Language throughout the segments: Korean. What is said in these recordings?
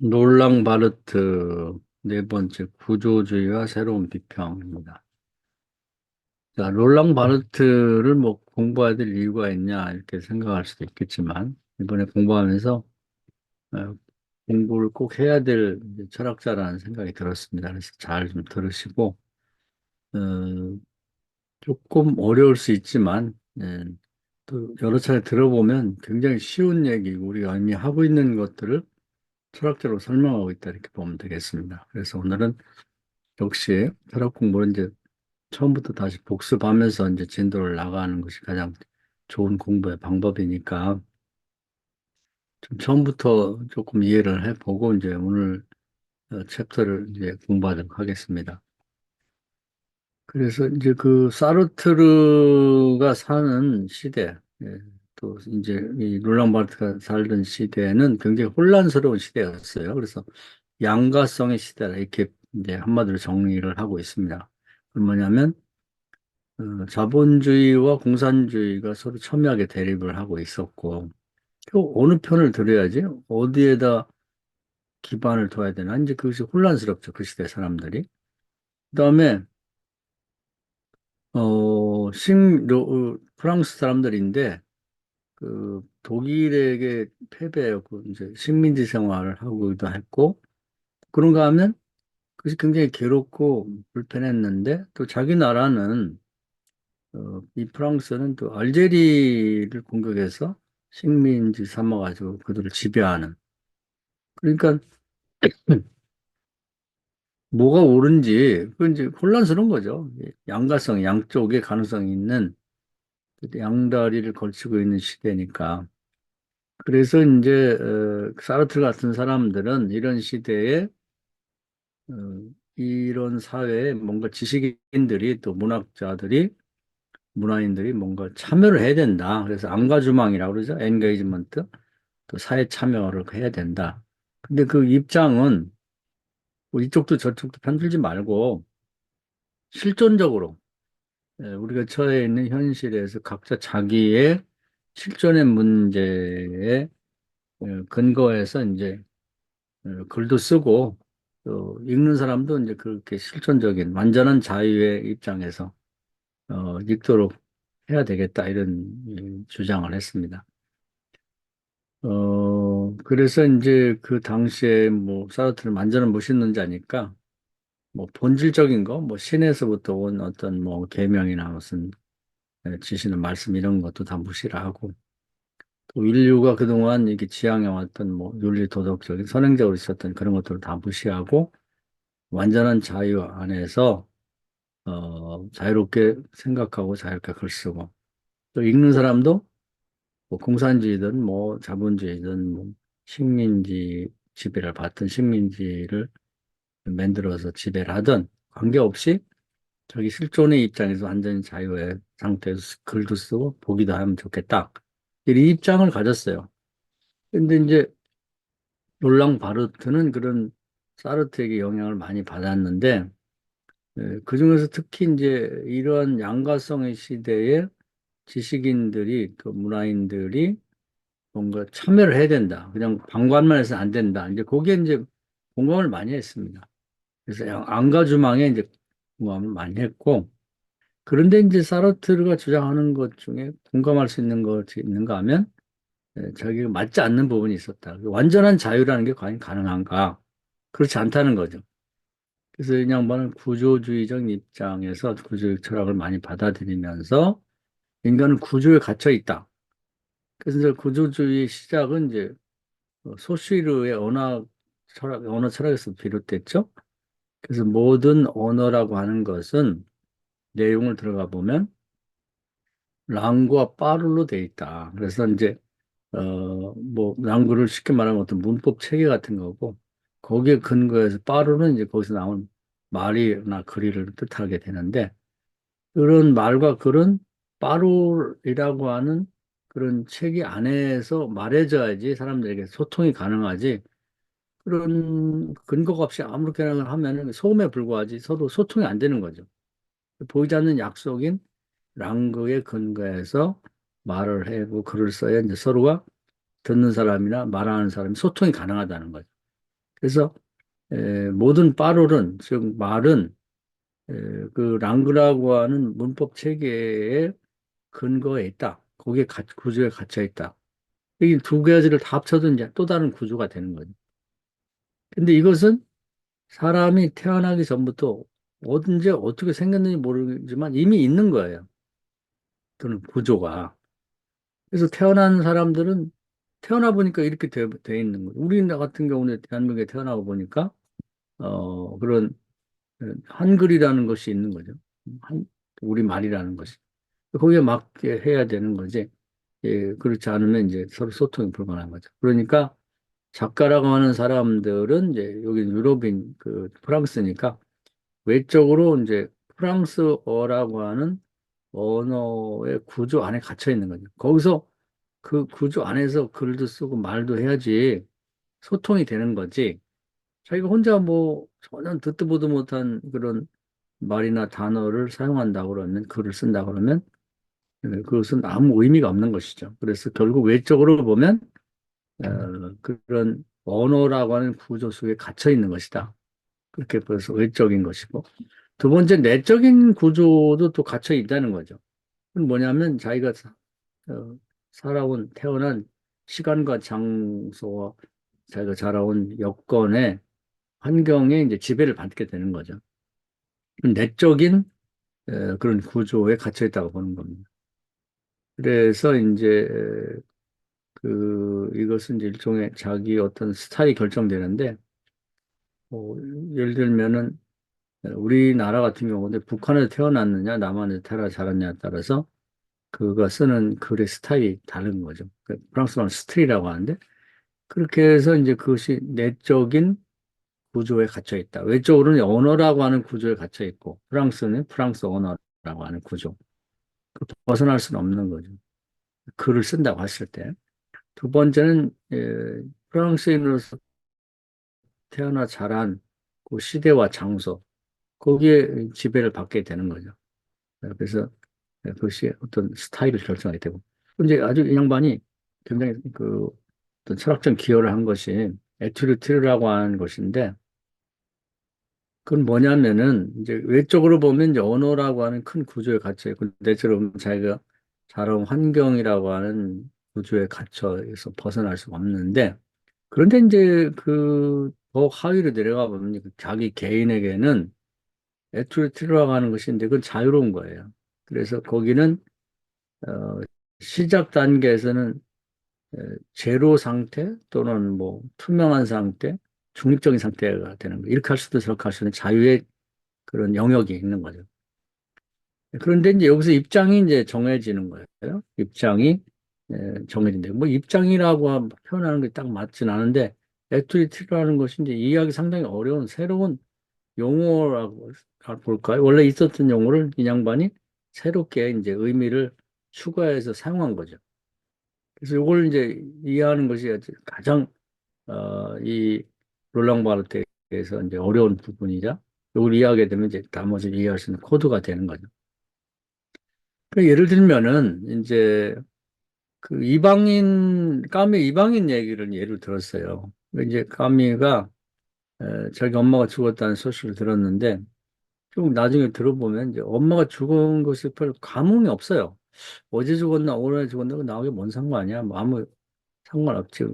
롤랑 바르트 네 번째 구조주의와 새로운 비평입니다. 자, 롤랑 바르트를 뭐 공부해야 될 이유가 있냐 이렇게 생각할 수도 있겠지만 이번에 공부하면서 어, 공부를 꼭 해야 될 이제 철학자라는 생각이 들었습니다. 그래서 잘 좀 들으시고 어, 조금 어려울 수 있지만 또 여러 차례 들어보면 굉장히 쉬운 얘기고 우리가 이미 하고 있는 것들을 철학적으로 설명하고 있다 이렇게 보면 되겠습니다. 그래서 오늘은 역시 철학 공부는 이제 처음부터 다시 복습하면서 이제 진도를 나가는 것이 가장 좋은 공부의 방법이니까 좀 처음부터 조금 이해를 해보고 이제 오늘 챕터를 이제 공부하도록 하겠습니다. 그래서 이제 그 사르트르가 사는 시대, 또 이제 이 롤랑 바르트가 살던 시대는 굉장히 혼란스러운 시대였어요. 그래서 양가성의 시대라 이렇게 이제 한마디로 정리를 하고 있습니다. 그건 뭐냐면 자본주의와 공산주의가 서로 첨예하게 대립을 하고 있었고, 또 어느 편을 들어야지? 어디에다 기반을 둬야 되나? 이제 그것이 혼란스럽죠. 그 시대 사람들이. 그다음에 프랑스 사람들인데 그 독일에게 패배하고 이제 식민지 생활을 하고도 했고 그런가 하면 그것이 굉장히 괴롭고 불편했는데 또 자기 나라는 이 프랑스는 또 알제리를 공격해서 식민지 삼아가지고 그들을 지배하는. 그러니까 뭐가 옳은지 그건 이제 혼란스러운 거죠. 양가성, 양쪽에 가능성이 있는 양다리를 걸치고 있는 시대니까. 그래서 이제 사르트 같은 사람들은 이런 시대에 어, 이런 사회에 뭔가 지식인들이 또 문학자들이 문화인들이 뭔가 참여를 해야 된다. 그래서 안가주망이라고 그러죠. 엔게이지먼트. 또 사회 참여를 해야 된다. 근데 그 입장은 뭐 이쪽도 저쪽도 편들지 말고 실존적으로 우리가 처해 있는 현실에서 각자 자기의 실존의 문제에 근거해서 이제 글도 쓰고 또 읽는 사람도 이제 그렇게 실존적인 완전한 자유의 입장에서 읽도록 해야 되겠다 이런 주장을 했습니다. 그래서 이제 그 당시에 뭐 사르트를 완전한 무신론자니까 뭐 본질적인 거, 뭐 신에서부터 온 어떤 뭐 계명이나 무슨 지시는 말씀 이런 것도 다 무시를 하고 또 인류가 그동안 이게 지향해왔던 뭐 윤리 도덕적인 선행적으로 있었던 그런 것들을 다 무시하고 완전한 자유 안에서 자유롭게 생각하고 자유롭게 글 쓰고 또 읽는 사람도 뭐 공산주의든 뭐 자본주의든 뭐 식민지 지배를 받든 식민지를 만들어서 지배를 하든 관계없이 자기 실존의 입장에서 완전히 자유의 상태에서 글도 쓰고 보기도 하면 좋겠다. 이 입장을 가졌어요. 근데 이제 롤랑 바르트는 그런 사르트에게 영향을 많이 받았는데 그중에서 특히 이제 이러한 양가성의 시대에 지식인들이 또 문화인들이 뭔가 참여를 해야 된다. 그냥 방관만 해서는 안 된다. 이제 거기에 이제 공감을 많이 했습니다. 그래서 안가주망에 이제 공감을 많이 했고 그런데 이제 사르트르가 주장하는 것 중에 공감할 수 있는 것이 있는가 하면 자기가 맞지 않는 부분이 있었다. 완전한 자유라는 게 과연 가능한가? 그렇지 않다는 거죠. 그래서 이 양반은 구조주의적 입장에서 구조적 철학을 많이 받아들이면서 인간은 구조에 갇혀 있다. 그래서 이제 구조주의 시작은 이제 소쉬르의 언어 철학에서 비롯됐죠. 그래서 모든 언어라고 하는 것은 내용을 들어가 보면 랑구와 빠룰로 돼 있다. 그래서 이제 뭐 랑구를 쉽게 말하면 어떤 문법 체계 같은 거고 거기에 근거해서 빠루는 이제 거기서 나온 말이나 글을 뜻하게 되는데 그런 말과 글은 빠룰이라고 하는 그런 체계 안에서 말해줘야지 사람들에게 소통이 가능하지 그런 근거가 없이 아무렇게나 하면은 소음에 불과하지 서로 소통이 안 되는 거죠. 보이지 않는 약속인 랑그에 근거해서 말을 하고 글을 써야 이제 서로가 듣는 사람이나 말하는 사람이 소통이 가능하다는 거죠. 그래서 모든 빠룰은, 즉 말은 에, 그 랑그라고 하는 문법 체계의 근거에 있다. 거기에 구조에 갇혀 있다. 이 두 가지를 다 합쳐도 이제 또 다른 구조가 되는 거죠. 근데 이것은 사람이 태어나기 전부터 언제 어떻게 생겼는지 모르지만 이미 있는 거예요. 그런 구조가. 그래서 태어난 사람들은 태어나 보니까 이렇게 돼 있는 거예요. 우리나라 같은 경우는 대한민국에 태어나고 보니까 그런 한글이라는 것이 있는 거죠. 한, 우리 말이라는 것이. 거기에 맞게 해야 되는 거지. 예, 그렇지 않으면 이제 서로 소통이 불가능한 거죠. 그러니까 작가라고 하는 사람들은 이제 여기 유럽인 프랑스니까 외적으로 이제 프랑스어라고 하는 언어의 구조 안에 갇혀 있는 거죠. 거기서 그 구조 안에서 글도 쓰고 말도 해야지 소통이 되는 거지. 자기가 혼자 뭐 전혀 듣도 보도 못한 그런 말이나 단어를 사용한다 그러면 글을 쓴다 그러면 그것은 아무 의미가 없는 것이죠. 그래서 결국 외적으로 보면 그런 언어라고 하는 구조 속에 갇혀 있는 것이다. 그렇게 벌써 외적인 것이고 두 번째 내적인 구조도 또 갇혀 있다는 거죠. 그건 뭐냐면 자기가 어, 살아온 태어난 시간과 장소와 자기가 자라온 여건의 환경에 이제 지배를 받게 되는 거죠. 내적인 그런 구조에 갇혀 있다고 보는 겁니다. 그래서 이제 이것은 이제 일종의 자기 어떤 스타일이 결정되는데 뭐 예를 들면은 우리나라 같은 경우는 북한에서 태어났느냐 남한에서 태어나 자랐냐에 따라서 그가 쓰는 글의 스타일이 다른 거죠. 프랑스 말은 스트리라고 하는데 그렇게 해서 이제 그것이 내적인 구조에 갇혀 있다. 외적으로는 언어라고 하는 구조에 갇혀 있고 프랑스는 프랑스 언어라고 하는 구조. 벗어날 수는 없는 거죠. 글을 쓴다고 했을 때. 두 번째는 프랑스인으로서 태어나 자란 그 시대와 장소 거기에 지배를 받게 되는 거죠. 그래서 그것이 어떤 스타일을 결정하게 되고 이제 아주 이 양반이 굉장히 어떤 철학적 기여를 한 것이 에투르 티르라고 하는 것인데 그건 뭐냐면은 이제 외적으로 보면 이제 언어라고 하는 큰 구조에 갇혀 있고 내적으로 자기가 자라온 환경이라고 하는 구조에 갇혀서 벗어날 수가 없는데 그런데 이제 더 하위로 내려가 보면 그 자기 개인에게는 애투르티라고 하는 것인데 그건 자유로운 거예요. 그래서 거기는 어, 시작 단계에서는 제로 상태 또는 뭐 투명한 상태, 중립적인 상태가 되는 거예요. 이렇게 할 수도 저렇게 할 수도 있는 자유의 그런 영역이 있는 거죠. 그런데 이제 여기서 입장이 이제 정해지는 거예요. 입장이 정해진대. 뭐 입장이라고 표현하는 게 딱 맞진 않은데 액티비티라는 것이 이제 이해하기 상당히 어려운 새로운 용어라고 볼까요? 원래 있었던 용어를 이 양반이 새롭게 이제 의미를 추가해서 사용한 거죠. 그래서 이걸 이제 이해하는 것이 가장 이 롤랑 바르트에서 이제 어려운 부분이자 이걸 이해하게 되면 이제 나머지 이해할 수 있는 코드가 되는 거죠. 그 예를 들면은 이제 까미 이방인 얘기를 예를 들었어요. 이제 까미가 자기 엄마가 죽었다는 소식을 들었는데 좀 나중에 들어보면 이제 엄마가 죽은 것이 별 감흥이 없어요. 어제 죽었나 오늘 죽었나 그 나하고 뭔 상관이야? 뭐 아무 상관없지.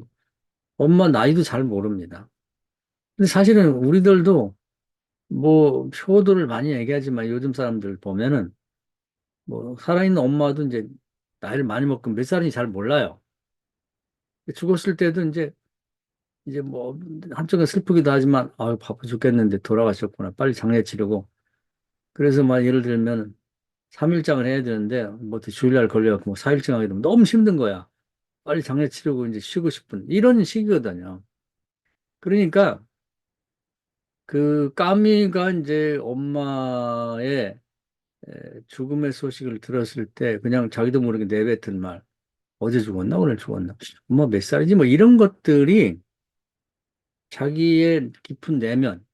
엄마 나이도 잘 모릅니다. 근데 사실은 우리들도 뭐 효도를 많이 얘기하지만 요즘 사람들 보면은 뭐 살아있는 엄마도 이제 나이를 많이 먹고 몇 살인지 잘 몰라요. 죽었을 때도 이제 뭐 한쪽은 슬프기도 하지만 아유 바빠 죽겠는데 돌아가셨구나 빨리 장례 치르고 그래서 막 예를 들면 3일장을 해야 되는데 뭐 주일날 걸려갖고 뭐 4일장 하게 되면 너무 힘든 거야 빨리 장례 치르고 이제 쉬고 싶은 이런 시기거든요. 그러니까 까미가 이제 엄마의 죽음의 소식을 들었을 때 그냥 자기도 모르게 내뱉은 말 어제 죽었나 오늘 죽었나 엄마 몇 살이지 뭐 이런 것들이 자기의 깊은 내면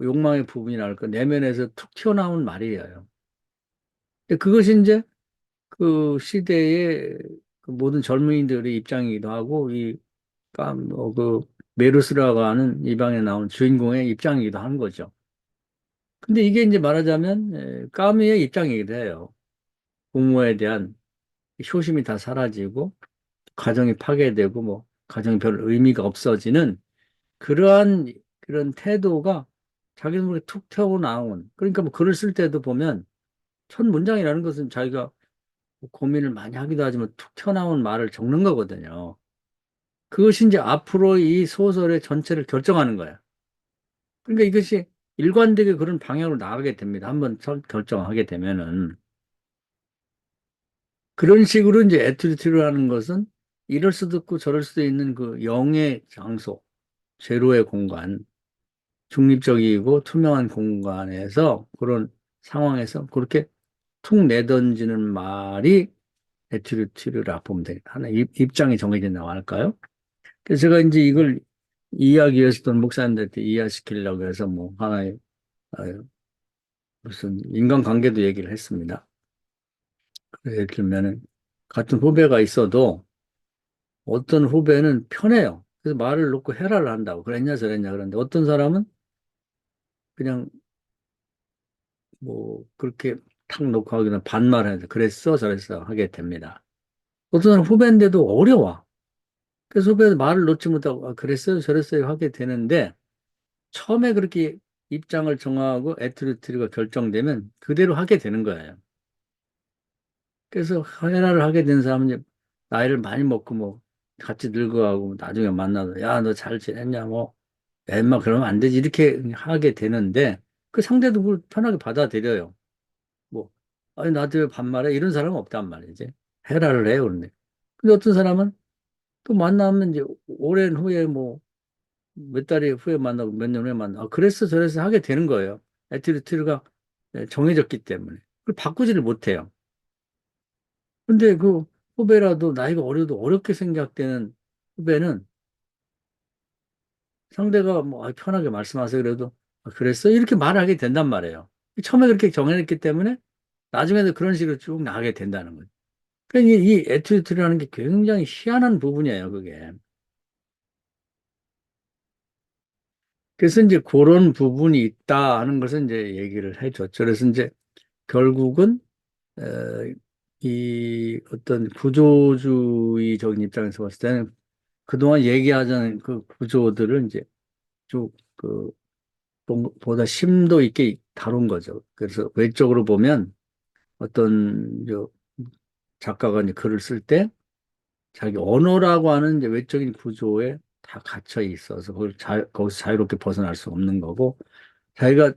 욕망의 부분이랄까 내면에서 툭 튀어나온 말이에요. 근데 그것이 이제 그 시대의 그 모든 젊은이들의 입장이기도 하고 이 깜, 어, 그 메르스라고 하는 이 방에 나온 주인공의 입장이기도 한 거죠. 근데 이게 이제 말하자면 까미의 입장이기도 해요. 부모에 대한 효심이 다 사라지고 가정이 파괴되고 뭐 가정이 별 의미가 없어지는 그러한 그런 태도가 자기 눈에 툭 튀어 나온 그러니까 뭐 글을 쓸 때도 보면 첫 문장이라는 것은 자기가 고민을 많이 하기도 하지만 툭 튀어나온 말을 적는 거거든요. 그것이 이제 앞으로 이 소설의 전체를 결정하는 거야. 그러니까 이것이 일관되게 그런 방향으로 나가게 됩니다. 한번 결정하게 되면은. 그런 식으로 이제 애튜리티를 하는 것은 이럴 수도 있고 저럴 수도 있는 그 영의 장소, 제로의 공간, 중립적이고 투명한 공간에서 그런 상황에서 그렇게 툭 내던지는 말이 애튜리티를 보면 되겠다. 하나 입장이 정해진다고 할까요? 그래서 제가 이제 이걸 이야기해서 또 목사님들한테 이해시키려고 해서 뭐 하나의 무슨 인간관계도 얘기를 했습니다. 예를 들면은 같은 후배가 있어도 어떤 후배는 편해요. 그래서 말을 놓고 해라를 한다고. 그랬냐, 저랬냐. 그런데 어떤 사람은 그냥 뭐 그렇게 탁 놓고 하기는 반말해서 그랬어, 저랬어 하게 됩니다. 어떤 사람 후배인데도 어려워. 그래서 후배는 말을 놓지 못하고 아, 그랬어요, 저랬어요 하게 되는데 처음에 그렇게 입장을 정하고 애트리티가 결정되면 그대로 하게 되는 거예요. 그래서 헤라를 하게 된 사람은 이제 나이를 많이 먹고 뭐 같이 늙어가고 나중에 만나서 야, 너 잘 지냈냐 뭐 야, 임마 그러면 안 되지 이렇게 하게 되는데 그 상대도 그걸 편하게 받아들여요. 뭐 아니 나한테 왜 반말해? 이런 사람은 없단 말이지. 헤라를 해요 그런데. 근데 어떤 사람은 또 만나면 이제 오랜 후에 뭐 몇 달이 후에 만나고 몇 년 후에 만나 아, 그랬어 저랬어 하게 되는 거예요. 애티튜드가 정해졌기 때문에. 그걸 바꾸지를 못해요. 근데 그 후배라도 나이가 어려도 어렵게 생각되는 후배는 상대가 뭐 아, 편하게 말씀하세요 그래도 아, 그랬어? 이렇게 말하게 된단 말이에요. 처음에 그렇게 정해냈기 때문에 나중에도 그런 식으로 쭉 나가게 된다는 거죠. 그러니까 이 애티튜드라는 게 굉장히 희한한 부분이에요, 그게. 그래서 이제 그런 부분이 있다 하는 것을 이제 얘기를 해줬죠. 그래서 이제 결국은 어, 이 어떤 구조주의적인 입장에서 봤을 때는 그동안 얘기하자는 그 구조들을 이제 쭉그 보다 심도 있게 다룬 거죠. 그래서 외적으로 보면 어떤 작가가 이제 글을 쓸 때 자기 언어라고 하는 이제 외적인 구조에 다 갇혀 있어서 거기서 자유롭게 벗어날 수 없는 거고 자기가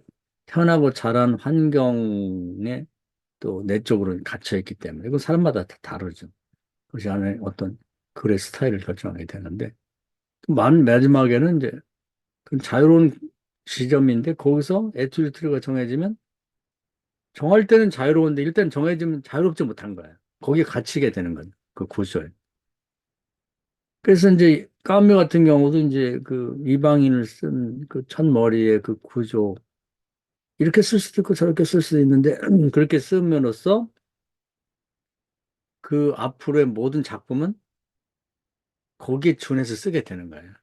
태어나고 자란 환경에 또 내적으로 갇혀 있기 때문에 이건 사람마다 다 다르죠. 그것이 안에 어떤 글의 스타일을 결정하게 되는데 마지막에는 이제 그 자유로운 지점인데 거기서 애튜리티가 정해지면 정할 때는 자유로운데 일단 정해지면 자유롭지 못한 거예요. 거기에 갇히게 되는 거죠. 그 구조에. 그래서 이제 까메 같은 경우도 이제 그 이방인을 쓴 그 첫머리의 그 구조 이렇게 쓸 수도 있고 저렇게 쓸 수도 있는데 그렇게 쓰면로써 그 앞으로의 모든 작품은 거기에 준해서 쓰게 되는 거예요.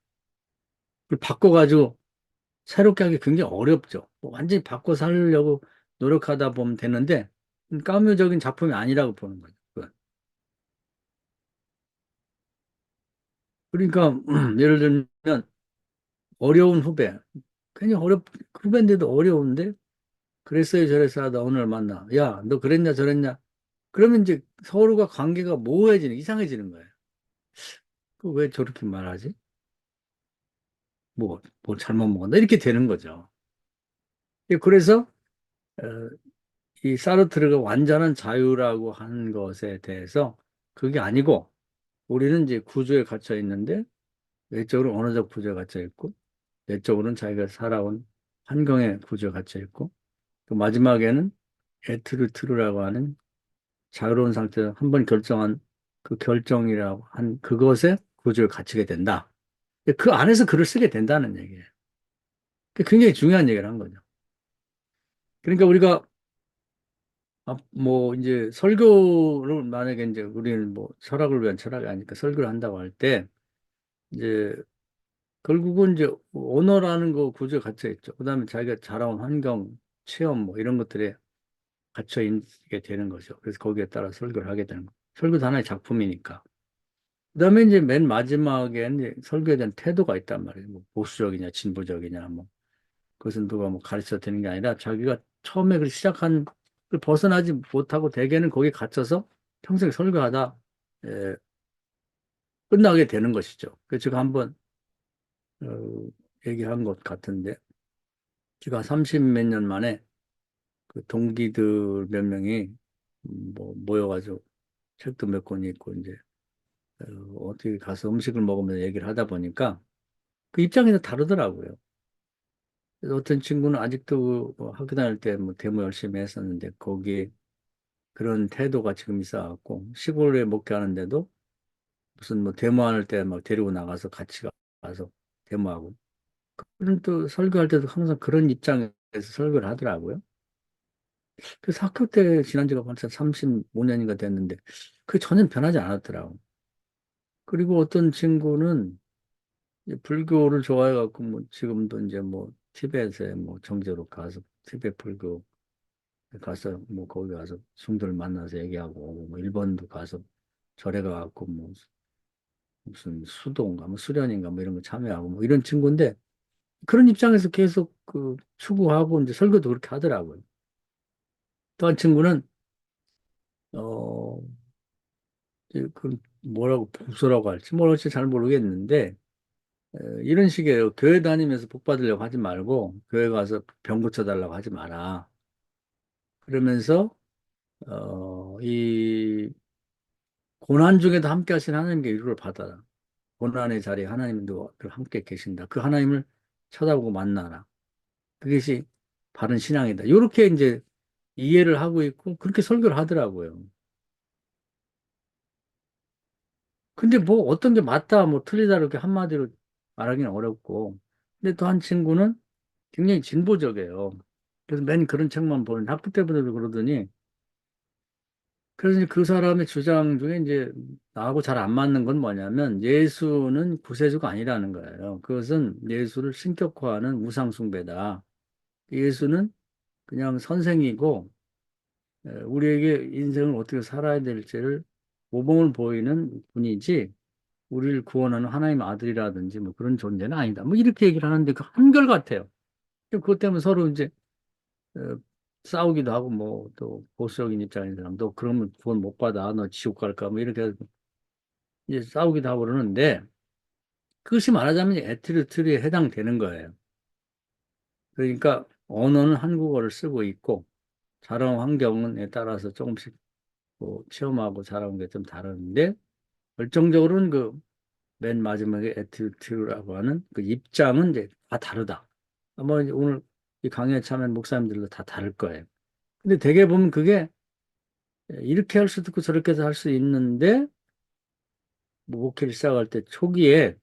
그걸 바꿔가지고 새롭게 하기 굉장히 어렵죠. 뭐 완전히 바꿔 살려고 노력하다 보면 되는데 까묘적인 작품이 아니라고 보는 거죠. 그건. 그러니까 예를 들면 어려운 후배, 괜히 후배인데도 어려운데 그랬어요 저랬어 하다 오늘 만나. 야, 너 그랬냐 저랬냐. 그러면 이제 서로가 관계가 모호해지는 이상해지는 거예요. 그 왜 저렇게 말하지? 뭐 잘못 먹었나? 이렇게 되는 거죠. 예, 그래서 어, 이 사르트르가 완전한 자유라고 하는 것에 대해서 그게 아니고 우리는 이제 구조에 갇혀 있는데 외적으로 언어적 구조에 갇혀 있고 내적으로는 자기가 살아온 환경의 구조에 갇혀 있고 또 마지막에는 에트르트르라고 하는 자유로운 상태에서 한 번 결정한 그 결정이라고 한 그것에 구조에 갇히게 된다. 그 안에서 글을 쓰게 된다는 얘기예요. 그게 굉장히 중요한 얘기를 한 거죠. 그러니까 우리가 뭐 이제 설교를 만약에 이제 우리는 뭐 철학을 위한 철학이 아니니까 설교를 한다고 할 때 이제 결국은 이제 언어라는 거 구조에 갇혀 있죠. 그다음에 자기가 자라온 환경, 체험 뭐 이런 것들에 갇혀 있게 되는 거죠. 그래서 거기에 따라 설교를 하게 되는 거. 설교도 하나의 작품이니까. 그다음에 이제 맨 마지막에 이제 설교에 대한 태도가 있단 말이에요. 뭐 보수적이냐, 진보적이냐, 뭐 그것은 누가 뭐 가르쳐 드리는 게 아니라 자기가 처음에 그 시작한 그 벗어나지 못하고 대개는 거기에 갇혀서 평생 설교하다 에, 끝나게 되는 것이죠. 그 제가 한번 어, 얘기한 것 같은데 제가 30 몇 년 만에 그 동기들 몇 명이 뭐 모여가지고 책도 몇 권 읽고 이제 어떻게 가서 음식을 먹으면서 얘기를 하다 보니까 그 입장이 다 다르더라고요. 그래서 어떤 친구는 아직도 뭐 학교 다닐 때 뭐 데모 열심히 했었는데 거기에 그런 태도가 지금 있어갖고 시골에 목회하는데도 무슨 뭐 데모할 때 막 데리고 나가서 같이 가서 데모하고 그런 또 설교할 때도 항상 그런 입장에서 설교를 하더라고요. 그래서 학교 때 지난 지가 벌써 35년인가 됐는데 그게 전혀 변하지 않았더라고. 그리고 어떤 친구는 이제 불교를 좋아해갖고 뭐 지금도 이제 뭐 티베트에 뭐 정제로 가서 티베트 불교 가서 뭐 거기 가서 성도를 만나서 얘기하고 뭐 일본도 가서 절에 가갖고 뭐 무슨 수도인가 뭐 수련인가 뭐 이런 거 참여하고 뭐 이런 친구인데 그런 입장에서 계속 그 추구하고 이제 설교도 그렇게 하더라고요. 또 한 친구는 어 이제 그 뭐라고 부서라고 할지 뭐랄지 잘 모르겠는데 이런 식이에요. 교회 다니면서 복 받으려고 하지 말고 교회 가서 병 고쳐달라고 하지 마라. 그러면서 이 고난 중에도 함께 하신 하나님께 위로를 받아라. 고난의 자리에 하나님도 함께 계신다. 그 하나님을 쳐다보고 만나라. 그것이 바른 신앙이다. 이렇게 이제 이해를 하고 있고 그렇게 설교를 하더라고요. 근데 뭐 어떤 게 맞다, 뭐 틀리다 이렇게 한마디로 말하기는 어렵고. 근데 또 한 친구는 굉장히 진보적이에요. 그래서 맨 그런 책만 보는 학부 때부터 그러더니 그래서 이제 그 사람의 주장 중에 이제 나하고 잘 안 맞는 건 뭐냐면 예수는 구세주가 아니라는 거예요. 그것은 예수를 신격화하는 우상숭배다. 예수는 그냥 선생이고 우리에게 인생을 어떻게 살아야 될지를 모범을 보이는 분이지 우리를 구원하는 하나님의 아들이라든지 뭐 그런 존재는 아니다. 뭐 이렇게 얘기를 하는데 그 한결같아요. 그것 때문에 서로 이제 어, 싸우기도 하고 뭐 또 보수적인 입장인 사람 너 그러면 구원 못 받아 너 지옥 갈까 뭐 이렇게 이제 싸우기도 하고 그러는데 그것이 말하자면 에티르트리에 해당되는 거예요. 그러니까 언어는 한국어를 쓰고 있고 자라온 환경에 따라서 조금씩 뭐 체험하고 자라온 게 좀 다른데 결정적으로는 그 맨 마지막에 에티튜드라고 하는 그 입장은 이제 다 다르다. 아마 이제 오늘 이 강의에 참여한 목사님들도 다 다를 거예요. 근데 대개 보면 그게 이렇게 할 수도 있고 저렇게 할 수 있는데 뭐 목회를 시작할 때 초기에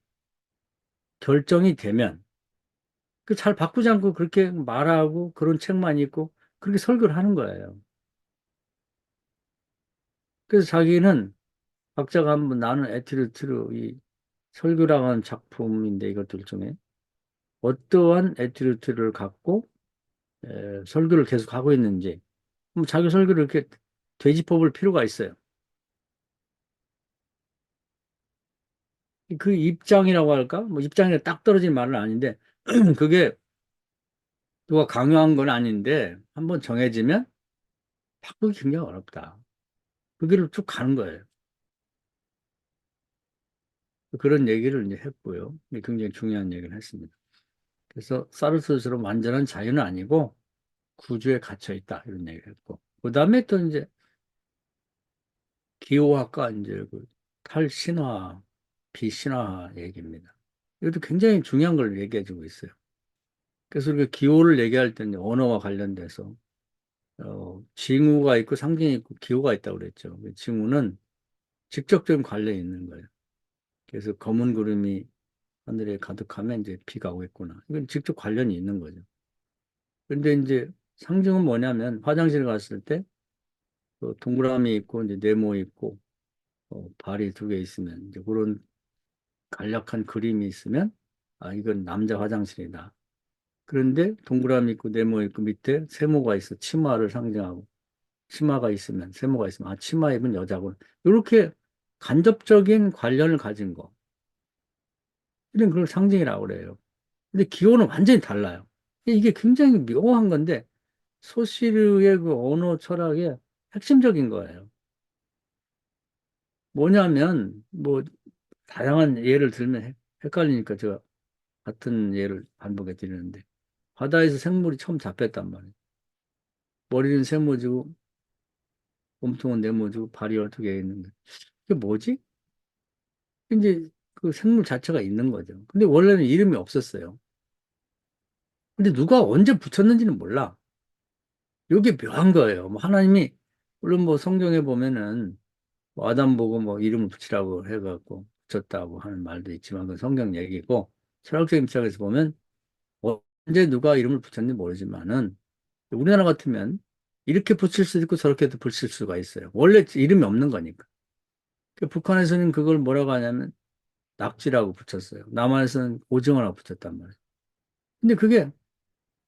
결정이 되면 그 잘 바꾸지 않고 그렇게 말하고 그런 책만 읽고 그렇게 설교를 하는 거예요. 그래서 자기는 각자가 한번 나는 에티튜드 이 설교라고 하는 작품인데 이것들 중에 어떠한 에티튜드를 갖고 설교를 계속 하고 있는지 그럼 자기 설교를 이렇게 되짚어 볼 필요가 있어요. 그 입장이라고 할까? 뭐 입장이 딱 떨어진 말은 아닌데 그게 누가 강요한 건 아닌데 한번 정해지면 바꾸기 굉장히 어렵다. 그 길을 쭉 가는 거예요. 그런 얘기를 이제 했고요. 굉장히 중요한 얘기를 했습니다. 그래서 사르트르처럼 완전한 자유는 아니고 구주에 갇혀 있다 이런 얘기를 했고 그 다음에 또 이제 기호학과 이제 그 탈신화, 비신화 얘기입니다. 이것도 굉장히 중요한 걸 얘기해 주고 있어요. 그래서 우리가 기호를 얘기할 때는 언어와 관련돼서 징후가 있고 상징이 있고 기호가 있다고 그랬죠. 그 징후는 직접적인 관련이 있는 거예요. 그래서 검은 구름이 하늘에 가득하면 이제 비가 오겠구나. 이건 직접 관련이 있는 거죠. 근데 이제 상징은 뭐냐면 화장실 갔을 때 동그라미 있고 이제 네모 있고 발이 두 개 있으면 이제 그런 간략한 그림이 있으면 아, 이건 남자 화장실이다. 그런데 동그라미 있고 네모 있고 밑에 세모가 있어. 치마를 상징하고. 치마가 있으면, 세모가 있으면, 아, 치마 입은 여자군. 이렇게 간접적인 관련을 가진 거. 이런 그걸 상징이라고 그래요. 근데 기호는 완전히 달라요. 이게 굉장히 묘한 건데, 소시르의 그 언어 철학의 핵심적인 거예요. 뭐냐면, 뭐, 다양한 예를 들면 헷갈리니까 제가 같은 예를 반복해 드리는데, 바다에서 생물이 처음 잡혔단 말이에요. 머리는 세모지고, 몸통은 네모지고, 발이 12개 있는데, 이게 뭐지? 이제 그 생물 자체가 있는 거죠. 근데 원래는 이름이 없었어요. 근데 누가 언제 붙였는지는 몰라. 이게 묘한 거예요. 뭐 하나님이, 물론 뭐 성경에 보면은, 뭐 아담 보고 뭐 이름을 붙이라고 해갖고 붙였다고 하는 말도 있지만, 그 성경 얘기고, 철학적인 입장에서 보면, 언제 누가 이름을 붙였는지 모르지만은, 우리나라 같으면 이렇게 붙일 수도 있고 저렇게도 붙일 수가 있어요. 원래 이름이 없는 거니까. 그 북한에서는 그걸 뭐라고 하냐면 낙지라고 붙였어요. 남한에서는 오징어라고 붙였단 말이에요. 근데 그게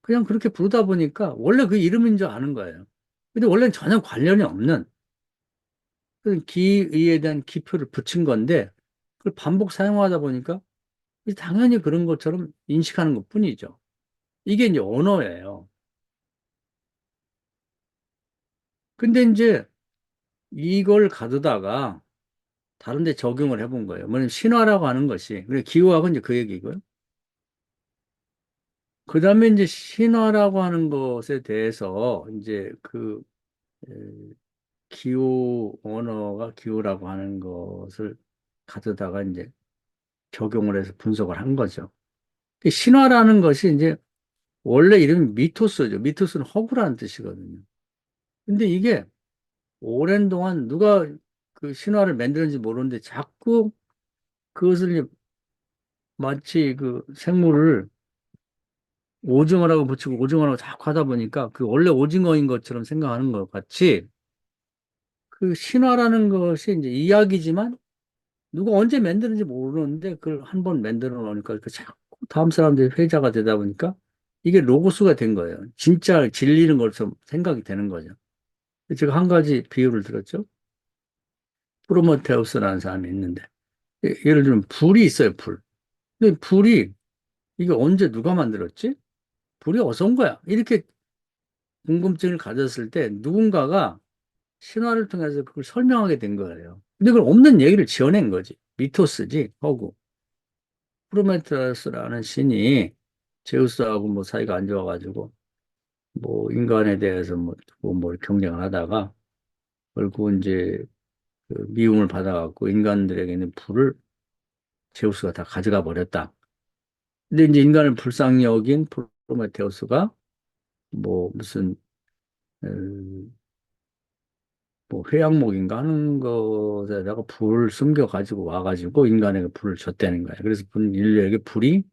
그냥 그렇게 부르다 보니까 원래 그 이름인 줄 아는 거예요. 근데 원래는 전혀 관련이 없는 그 기의에 대한 기표를 붙인 건데 그걸 반복 사용하다 보니까 당연히 그런 것처럼 인식하는 것 뿐이죠. 이게 이제 언어예요. 근데 이제 이걸 가두다가 다른 데 적용을 해본 거예요. 뭐냐면 신화라고 하는 것이, 그래 기호학은 이제 그 얘기고요. 그 다음에 이제 신화라고 하는 것에 대해서 이제 그 에, 기호 언어가 기호라고 하는 것을 가져다가 이제 적용을 해서 분석을 한 거죠. 그 신화라는 것이 이제 원래 이름이 미토스죠. 미토스는 허구라는 뜻이거든요. 근데 이게 오랜 동안 누가 그 신화를 만들었는지 모르는데 자꾸 그것을 이제 마치 그 생물을 오징어라고 붙이고 오징어라고 자꾸 하다 보니까 그 원래 오징어인 것처럼 생각하는 것 같이 그 신화라는 것이 이제 이야기지만 누가 언제 만드는지 모르는데 그걸 한 번 만들어 놓으니까 그 자꾸 다음 사람들이 회자가 되다 보니까 이게 로고스가 된 거예요. 진짜 진리는 것처럼 생각이 되는 거죠. 제가 한 가지 비유를 들었죠. 프로메테우스라는 사람이 있는데 예를 들면 불이 있어요, 불. 근데 불이 이게 언제 누가 만들었지? 불이 어디서 온 거야? 이렇게 궁금증을 가졌을 때 누군가가 신화를 통해서 그걸 설명하게 된 거예요. 근데 그걸 없는 얘기를 지어낸 거지. 미토스지, 허구. 프로메테우스라는 신이 제우스하고 뭐 사이가 안 좋아가지고 뭐 인간에 대해서 뭐 경쟁을 하다가 결국 이제 그 미움을 받아갖고 인간들에게 있는 불을 제우스가 다 가져가 버렸다. 근데 이제 인간을 불쌍히 여긴 프로메테우스가 뭐 무슨 어, 뭐 회양목인가 하는 것에다가 불을 숨겨 가지고 와가지고 인간에게 불을 줬다는 거예요. 그래서 인류에게 불이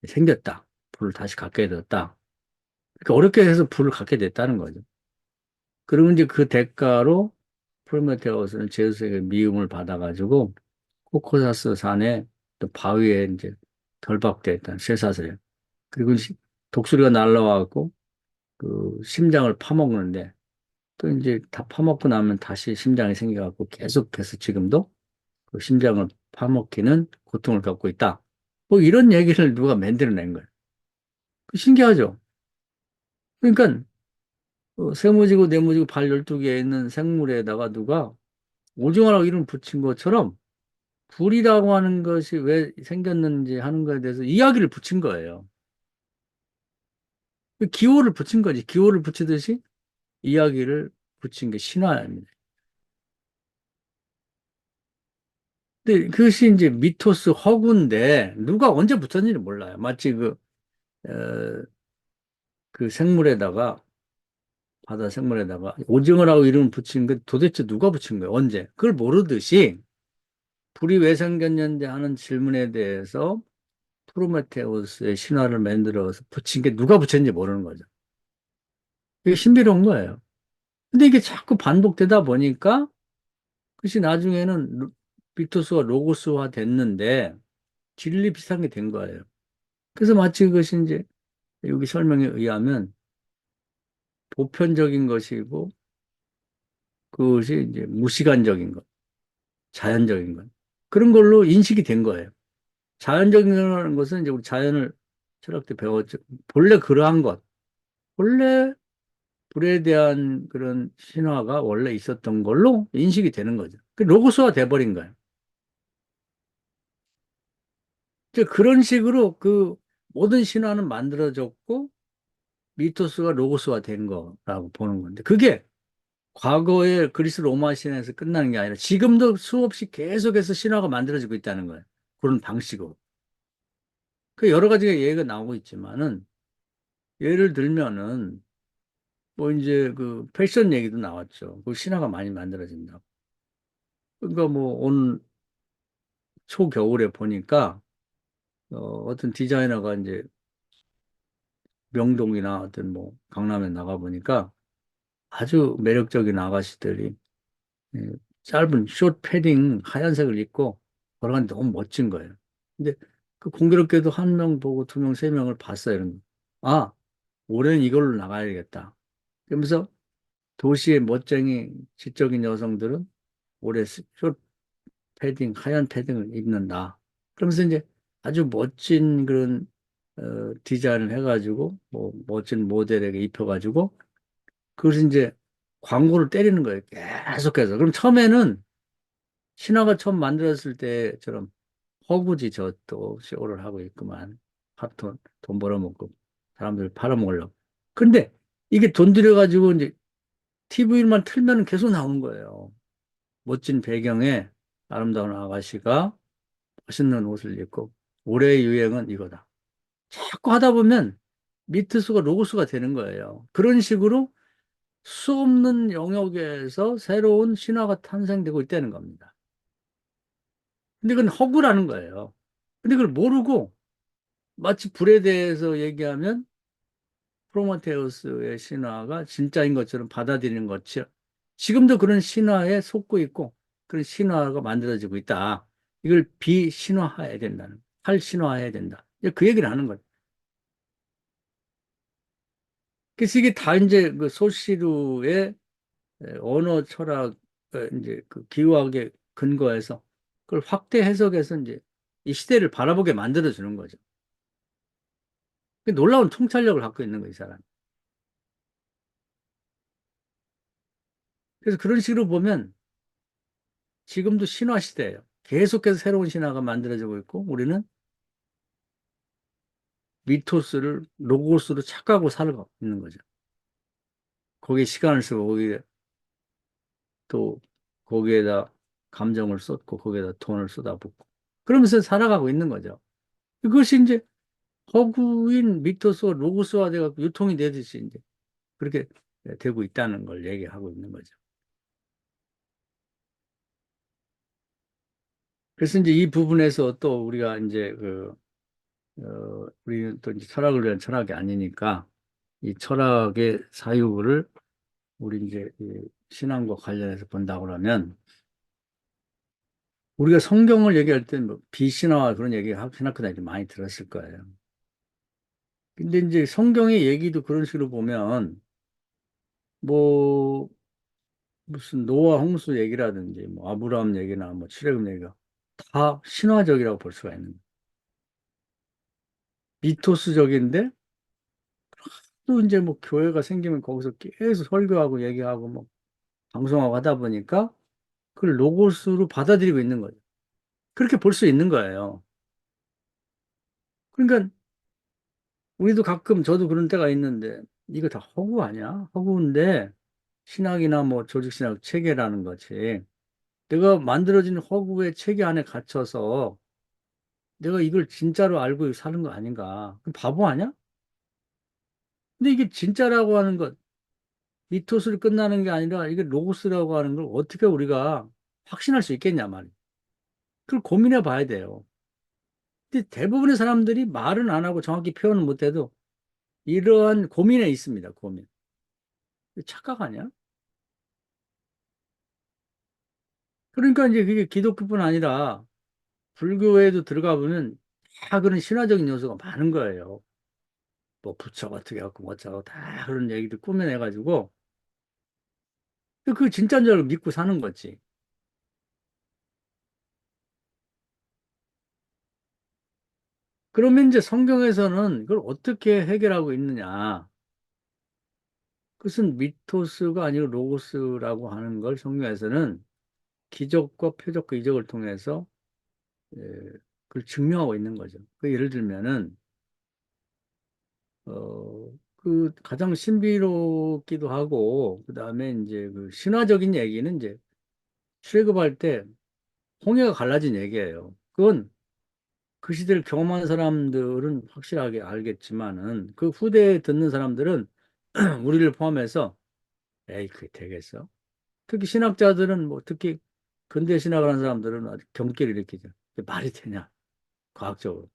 생겼다. 불을 다시 갖게 되었다. 그러니까 어렵게 해서 불을 갖게 됐다는 거죠. 그리고 이제 그 대가로 프로메테우스는 제우스에게 미움을 받아가지고 코코사스 산에 또 바위에 이제 결박돼 있다는 쇠사슬에. 그리고 독수리가 날라와갖고 그 심장을 파먹는데 또 이제 다 파먹고 나면 다시 심장이 생겨갖고 계속해서 지금도 그 심장을 파먹기는 고통을 겪고 있다. 뭐 이런 얘기를 누가 만들어낸 거예요. 신기하죠? 그러니까 세모지고 네모지고 발 12개 있는 생물에다가 누가 오징어라고 이름 붙인 것처럼 불이라고 하는 것이 왜 생겼는지 하는 거에 대해서 이야기를 붙인 거예요. 기호를 붙인 거지. 기호를 붙이듯이 이야기를 붙인 게 신화입니다. 근데 그것이 이제 미토스 허구인데 누가 언제 붙였는지 몰라요. 마치 어, 그 생물에다가 바다 생물에다가 오징어라고 이름 붙인 게 도대체 누가 붙인 거예요? 언제? 그걸 모르듯이 불이 왜 생겼는지 하는 질문에 대해서 프로메테우스의 신화를 만들어서 붙인 게 누가 붙였는지 모르는 거죠. 이게 신비로운 거예요. 근데 이게 자꾸 반복되다 보니까 그것이 나중에는 미토스가 로고스화 됐는데 진리 비슷한 게 된 거예요. 그래서 마치 그것이 이제 여기 설명에 의하면 보편적인 것이고 그것이 이제 무시간적인 것, 자연적인 것. 그런 걸로 인식이 된 거예요. 자연적인 것은 이제 우리 자연을 철학 때 배웠죠. 본래 그러한 것, 본래 불에 대한 그런 신화가 원래 있었던 걸로 인식이 되는 거죠. 그 로고스화 돼버린 거예요. 이제 그런 식으로 그 모든 신화는 만들어졌고 미토스가 로고스화 된 거라고 보는 건데 그게 과거의 그리스 로마 신화에서 끝나는 게 아니라 지금도 수없이 계속해서 신화가 만들어지고 있다는 거예요. 그런 방식으로. 그 여러 가지 예가 나오고 있지만은 예를 들면은 뭐 이제 그 패션 얘기도 나왔죠. 그 신화가 많이 만들어진다. 그러니까 뭐 온 초겨울에 보니까 어떤 디자이너가 이제 명동이나 어떤 뭐 강남에 나가 보니까 아주 매력적인 아가씨들이 예, 짧은 숏 패딩 하얀색을 입고 걸어가는데 너무 멋진 거예요. 근데 그 공교롭게도 한 명 보고 두 명, 세 명을 봤어요. 이런 거. 아, 올해는 이걸로 나가야겠다. 그러면서 도시의 멋쟁이 지적인 여성들은 올해 숏 패딩, 하얀 패딩을 입는다. 그러면서 이제 아주 멋진 그런 디자인을 해가지고 뭐 멋진 모델에게 입혀가지고 그것을 이제 광고를 때리는 거예요. 계속해서. 그럼 처음에는 신화가 처음 만들었을 때처럼 허구지 저 또 쇼를 하고 있구만. 돈 벌어먹고 사람들 팔아먹으려고. 근데 이게 돈 들여가지고 이제 TV만 틀면 계속 나오는 거예요. 멋진 배경에 아름다운 아가씨가 멋있는 옷을 입고 올해의 유행은 이거다. 자꾸 하다 보면 미트수가 로고스가 되는 거예요. 그런 식으로 수 없는 영역에서 새로운 신화가 탄생되고 있다는 겁니다. 근데 그건 허구라는 거예요. 근데 그걸 모르고 마치 불에 대해서 얘기하면 프로메테우스의 신화가 진짜인 것처럼 받아들이는 것이 지금도 그런 신화에 속고 있고 그런 신화가 만들어지고 있다. 이걸 비신화해야 된다는, 탈신화해야 된다. 이제 그 얘기를 하는 거예요. 그래서 이게 다 이제 그 소시루의 언어 철학, 이제 그 기후학의 근거에서 그걸 확대 해석해서 이제 이 시대를 바라보게 만들어주는 거죠. 그 놀라운 통찰력을 갖고 있는 거예요, 이 사람. 그래서 그런 식으로 보면 지금도 신화 시대예요. 계속해서 새로운 신화가 만들어지고 있고 우리는 미토스를 로고스로 착각하고 살고 있는 거죠. 거기에 시간을 쓰고 거기에 또 거기에다 감정을 쏟고 거기에다 돈을 쏟아붓고 그러면서 살아가고 있는 거죠. 그것이 이제 허구인 미토스와 로고스화 돼서 유통이 되듯이 이제 그렇게 되고 있다는 걸 얘기하고 있는 거죠. 그래서 이제 이 부분에서 또 우리가 이제 우리는 또 이제 철학을 위한 철학이 아니니까 이 철학의 사유를 우리 이제 이 신앙과 관련해서 본다고 그러면 우리가 성경을 얘기할 때뭐 비신화와 그런 얘기 생각보다 이제 많이 들었을 거예요. 근데 이제 성경의 얘기도 그런 식으로 보면 뭐 무슨 노아 홍수 얘기라든지 뭐 아브라함 얘기나 뭐 출애굽 얘기가 다 신화적이라고 볼 수가 있는 거예요. 미토스적인데 또 이제 뭐 교회가 생기면 거기서 계속 설교하고 얘기하고 뭐 방송하고 하다 보니까 그걸 로고스로 받아들이고 있는 거죠. 그렇게 볼 수 있는 거예요. 그러니까 우리도 가끔 저도 그런 때가 있는데 이거 다 허구 아니야? 허구인데 신학이나 뭐 조직신학 체계라는 거지. 내가 만들어진 허구의 체계 안에 갇혀서 내가 이걸 진짜로 알고 사는 거 아닌가? 그럼 바보 아니야? 근데 이게 진짜라고 하는 것, 미토스로 끝나는 게 아니라 이게 로고스라고 하는 걸 어떻게 우리가 확신할 수 있겠냐 말이야. 그걸 고민해 봐야 돼요. 근데 대부분의 사람들이 말은 안 하고 정확히 표현을 못 해도 이러한 고민에 있습니다. 고민. 착각 아니야? 그러니까 이제 그게 기독교뿐 아니라 불교에도 들어가 보면 다 그런 신화적인 요소가 많은 거예요. 뭐 부처가 어떻게 갖고 뭐 어쩌고 다 그런 얘기들 꾸며내가지고 그 진짜인 줄 알고 믿고 사는 거지. 그러면 이제 성경에서는 그걸 어떻게 해결하고 있느냐? 그것은 미토스가 아니고 로고스라고 하는 걸 성경에서는 기적과 표적과 이적을 통해서 예, 그걸 증명하고 있는 거죠. 그 예를 들면은 그 가장 신비롭기도 하고 그다음에 이제 그 신화적인 얘기는 이제 출애굽할 때 홍해가 갈라진 얘기예요. 그건 그 시대를 경험한 사람들은 확실하게 알겠지만은 그 후대에 듣는 사람들은 우리를 포함해서 에이 그게 되겠어? 특히 신학자들은 뭐 특히 근대 신학을 하는 사람들은 아주 경계를 일으키죠. 이게 말이 되냐? 과학적으로.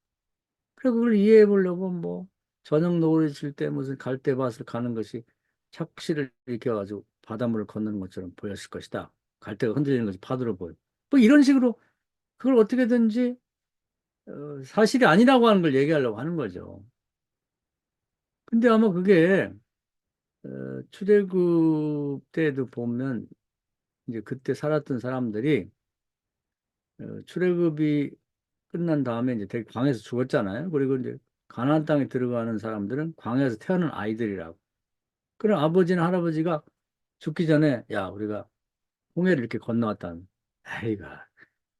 그래 그걸 이해해 보려고 뭐 저녁 노을이 질 때 무슨 갈대밭을 가는 것이 착시를 일으켜가지고 바닷물을 건너는 것처럼 보였을 것이다. 갈대가 흔들리는 것이 파도로 보여. 뭐 이런 식으로 그걸 어떻게든지 사실이 아니라고 하는 걸 얘기하려고 하는 거죠. 근데 아마 그게 출애굽 때도 보면 이제 그때 살았던 사람들이 출애굽이 끝난 다음에 이제 되게 광야에서 죽었잖아요. 그리고 이제 가나안 땅에 들어가는 사람들은 광야에서 태어난 아이들이라고. 그럼 아버지나 할아버지가 죽기 전에 야 우리가 홍해를 이렇게 건너왔다는 아이가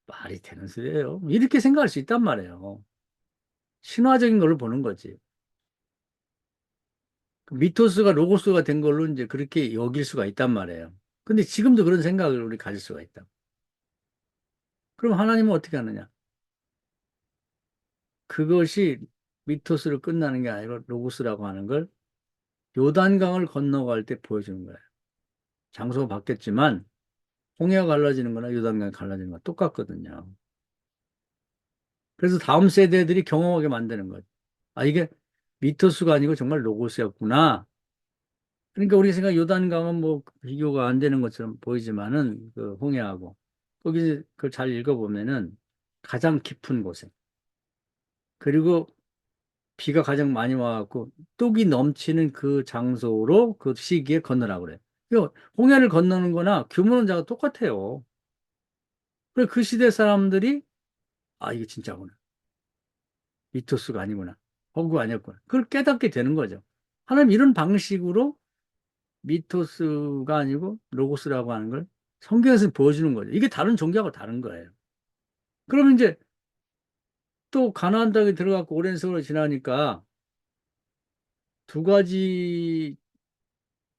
말이 되는 소리예요. 이렇게 생각할 수 있단 말이에요. 신화적인 걸로 보는 거지. 그 미토스가 로고스가 된 걸로 이제 그렇게 여길 수가 있단 말이에요. 근데 지금도 그런 생각을 우리 가질 수가 있다. 그럼 하나님은 어떻게 하느냐? 그것이 미토스로 끝나는 게 아니고 로고스라고 하는 걸 요단강을 건너갈 때 보여주는 거예요. 장소가 바뀌었지만 홍해가 갈라지는 거나 요단강이 갈라지는 거나 똑같거든요. 그래서 다음 세대들이 경험하게 만드는 거죠. 아, 이게 미토스가 아니고 정말 로고스였구나. 그러니까 우리 생각 요단강은 뭐 비교가 안 되는 것처럼 보이지만은 그 홍해하고 거기 그걸 잘 읽어보면은 가장 깊은 곳에 그리고 비가 가장 많이 와갖고 뚝이 넘치는 그 장소로 그 시기에 건너라고 그래. 요 홍해를 건너는 거나 규모는 자 똑같아요. 그래 그 시대 사람들이 아 이게 진짜구나. 미토스가 아니구나. 허구가 아니었구나. 그걸 깨닫게 되는 거죠. 하나님 이런 방식으로 미토스가 아니고 로고스라고 하는 걸 성경에서 보여주는 거죠. 이게 다른 종교하고 다른 거예요. 그러면 이제 또 가나안 땅에 들어가고 오랜 세월이 지나니까 두 가지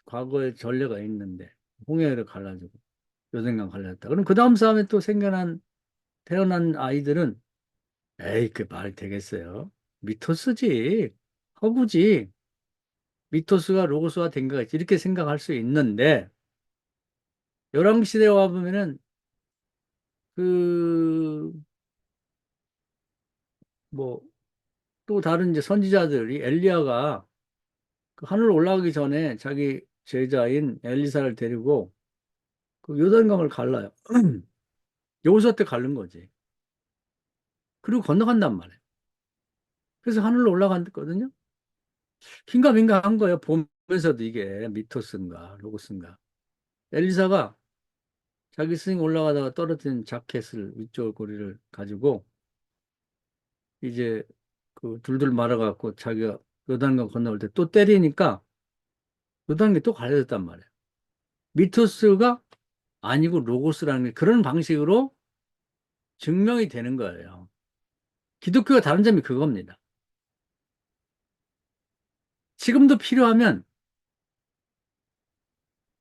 과거의 전례가 있는데 홍해를 갈라지고 요단강 갈라졌다. 그럼 그 다음 싸움에 또 생겨난 태어난 아이들은 에이 그 말 되겠어요. 미토스지 허구지 미토스가 로고스가 된 거겠지 이렇게 생각할 수 있는데 열왕시대에 와 보면은 그 뭐 또 다른 이제 선지자들이 엘리야가 그 하늘 올라가기 전에 자기 제자인 엘리사를 데리고 그 요단강을 갈라요. 여호수아 때 갈른 거지. 그리고 건너간단 말이에요. 그래서 하늘로 올라갔거든요. 긴가민가 한 거예요. 보면서도 이게 미토스인가 로고스인가. 엘리사가 자기 스승 올라가다가 떨어진 자켓을 위쪽 고리를 가지고 이제 그 둘둘 말아갖고 자기가 요단강 건너올 때 또 때리니까 요단강이 또 갈라졌단 말이에요. 미토스가 아니고 로고스라는 게 그런 방식으로 증명이 되는 거예요. 기독교가 다른 점이 그겁니다. 지금도 필요하면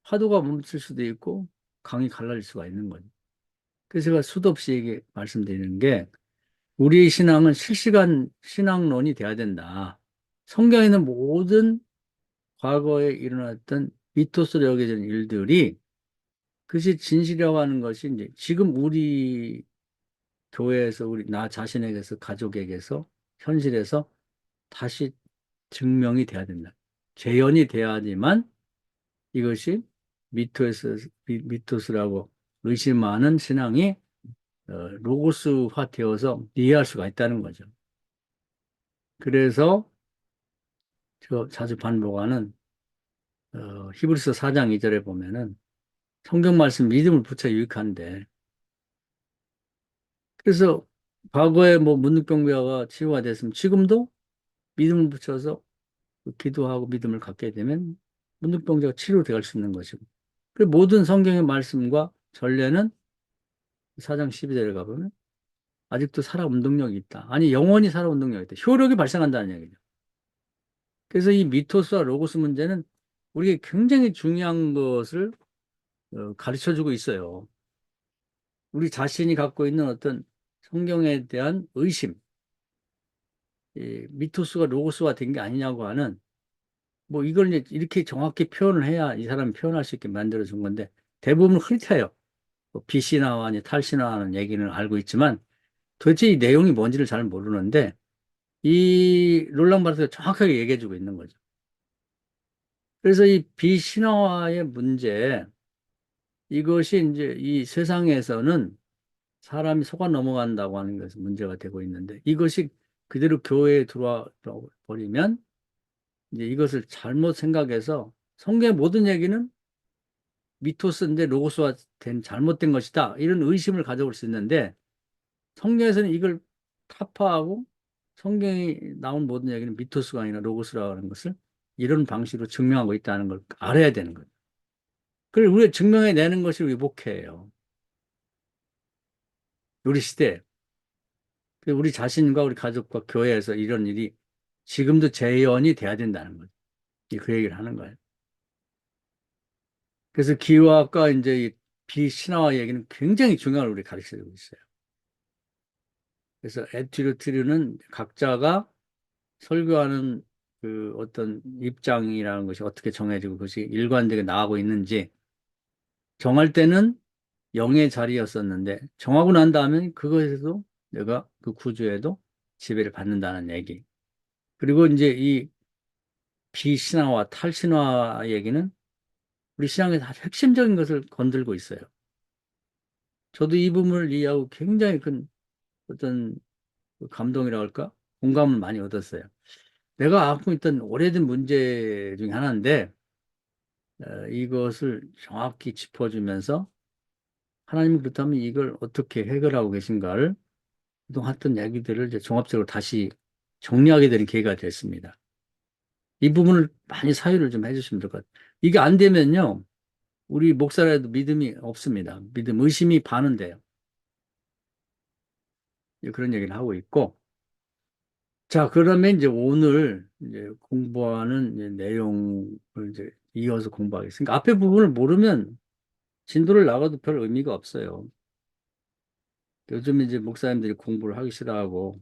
파도가 멈출 수도 있고 강이 갈라질 수가 있는 거죠. 그래서 제가 수도 없이 말씀드리는 게 우리의 신앙은 실시간 신앙론이 돼야 된다. 성경에 있는 모든 과거에 일어났던 미토스로 여겨지는 일들이 그것이 진실이라고 하는 것이 이제 지금 우리 교회에서 우리 나 자신에게서 가족에게서 현실에서 다시 증명이 돼야 된다. 재현이 돼야지만 이것이 미토스라고 의심하는 신앙이 로고스화 되어서 이해할 수가 있다는 거죠. 그래서 저 자주 반복하는 히브리서 4장 2절에 보면은 성경 말씀 믿음을 붙여 유익한데 그래서 과거에 뭐 문둥병자가 치유가 됐으면 지금도 믿음을 붙여서 기도하고 믿음을 갖게 되면 문둥병자가 치료될 수 있는 것이고 그리고 모든 성경의 말씀과 전례는 4장 12절에 가보면 아직도 살아 운동력이 있다. 아니 영원히 살아 운동력이 있다. 효력이 발생한다는 얘기죠. 그래서 이 미토스와 로고스 문제는 우리에게 굉장히 중요한 것을 가르쳐주고 있어요. 우리 자신이 갖고 있는 어떤 성경에 대한 의심, 이 미토스가 로고스가 된 게 아니냐고 하는 뭐 이걸 이제 이렇게 정확히 표현을 해야 이 사람이 표현할 수 있게 만들어 준 건데 대부분 흐릿해요. 뭐 빛이나와 탈신화하는 얘기는 알고 있지만 도대체 이 내용이 뭔지를 잘 모르는데 이 롤랑 바르트가 정확하게 얘기해 주고 있는 거죠. 그래서 이 비신화화의 문제 이것이 이제 이 세상에서는 사람이 속아 넘어간다고 하는 것이 문제가 되고 있는데 이것이 그대로 교회에 들어와 버리면 이제 이것을 잘못 생각해서 성경의 모든 얘기는 미토스인데 로고스화 된 잘못된 것이다. 이런 의심을 가져올 수 있는데 성경에서는 이걸 타파하고 성경이 나온 모든 얘기는 미토스가 아니라 로고스라고 하는 것을 이런 방식으로 증명하고 있다는 걸 알아야 되는 거예요. 그걸 우리가 증명해내는 것이 우리 목회예요. 우리 시대. 우리 자신과 우리 가족과 교회에서 이런 일이 지금도 재현이 돼야 된다는 거죠. 그 얘기를 하는 거예요. 그래서 기와과 이제 이 비신화화 얘기는 굉장히 중요한 걸 우리 가르쳐주고 있어요. 그래서 에튜르트류는 각자가 설교하는 그 어떤 입장이라는 것이 어떻게 정해지고 그것이 일관되게 나가고 있는지 정할 때는 영의 자리였었는데 정하고 난 다음에 그것에도 내가 그 구조에도 지배를 받는다는 얘기. 그리고 이제 이 비신화와 탈신화 얘기는 우리 신앙에서 아주 핵심적인 것을 건들고 있어요. 저도 이 부분을 이해하고 굉장히 큰 어떤 감동이라고 할까? 공감을 많이 얻었어요. 내가 안고 있던 오래된 문제 중에 하나인데 이것을 정확히 짚어주면서 하나님은 그렇다면 이걸 어떻게 해결하고 계신가를 그동안 했던 얘기들을 이제 종합적으로 다시 정리하게 되는 계기가 됐습니다. 이 부분을 많이 사유를 좀 해주시면 될 것 같아요. 이게 안 되면요, 우리 목사라도 믿음이 없습니다. 믿음, 의심이 반은 돼요. 그런 얘기를 하고 있고, 자, 그러면 이제 오늘 이제 공부하는 이제 내용을 이제 이어서 공부하겠습니다. 앞에 부분을 모르면 진도를 나가도 별 의미가 없어요. 요즘 이제 목사님들이 공부를 하기 싫어하고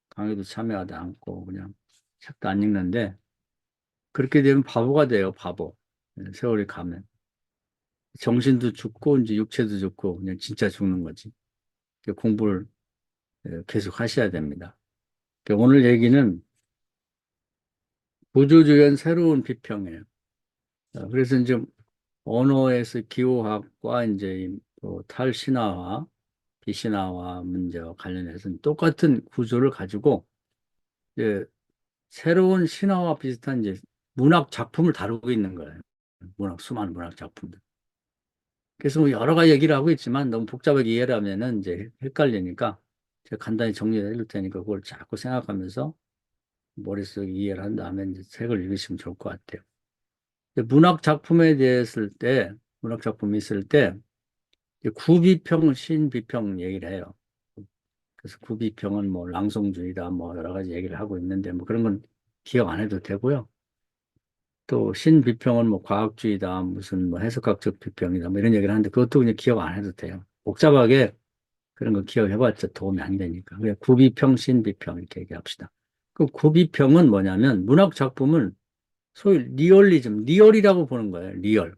강의도 참여하지 않고 그냥 책도 안 읽는데 그렇게 되면 바보가 돼요, 바보. 세월이 가면. 정신도 죽고 이제 육체도 죽고 그냥 진짜 죽는 거지. 공부를 계속 하셔야 됩니다. 오늘 얘기는 구조조연 새로운 비평이에요. 그래서 이제 언어에서 기호학과 이제 탈신화와 비신화와 문제와 관련해서는 똑같은 구조를 가지고 이제 새로운 신화와 비슷한 이제 문학 작품을 다루고 있는 거예요. 수많은 문학 작품들. 그래서 뭐 여러 가지 얘기를 하고 있지만 너무 복잡하게 이해를 하면은 이제 헷갈리니까 제가 간단히 정리해 드릴 테니까 그걸 자꾸 생각하면서 머릿속에 이해를 한 다음에 이제 책을 읽으시면 좋을 것 같아요. 문학 작품에 대했을 때, 문학 작품이 있을 때 구비평, 신비평 얘기를 해요. 그래서 구비평은 뭐 랑송주의다 뭐 여러 가지 얘기를 하고 있는데 뭐 그런 건 기억 안 해도 되고요. 또 신비평은 뭐 과학주의다 무슨 뭐 해석학적 비평이다 뭐 이런 얘기를 하는데 그것도 그냥 기억 안 해도 돼요. 복잡하게 그런 거 기억해봤자 도움이 안 되니까. 그냥 구비평, 신비평 이렇게 얘기합시다. 그 구비평은 뭐냐면 문학 작품을 소위 리얼리즘, 리얼이라고 보는 거예요. 리얼.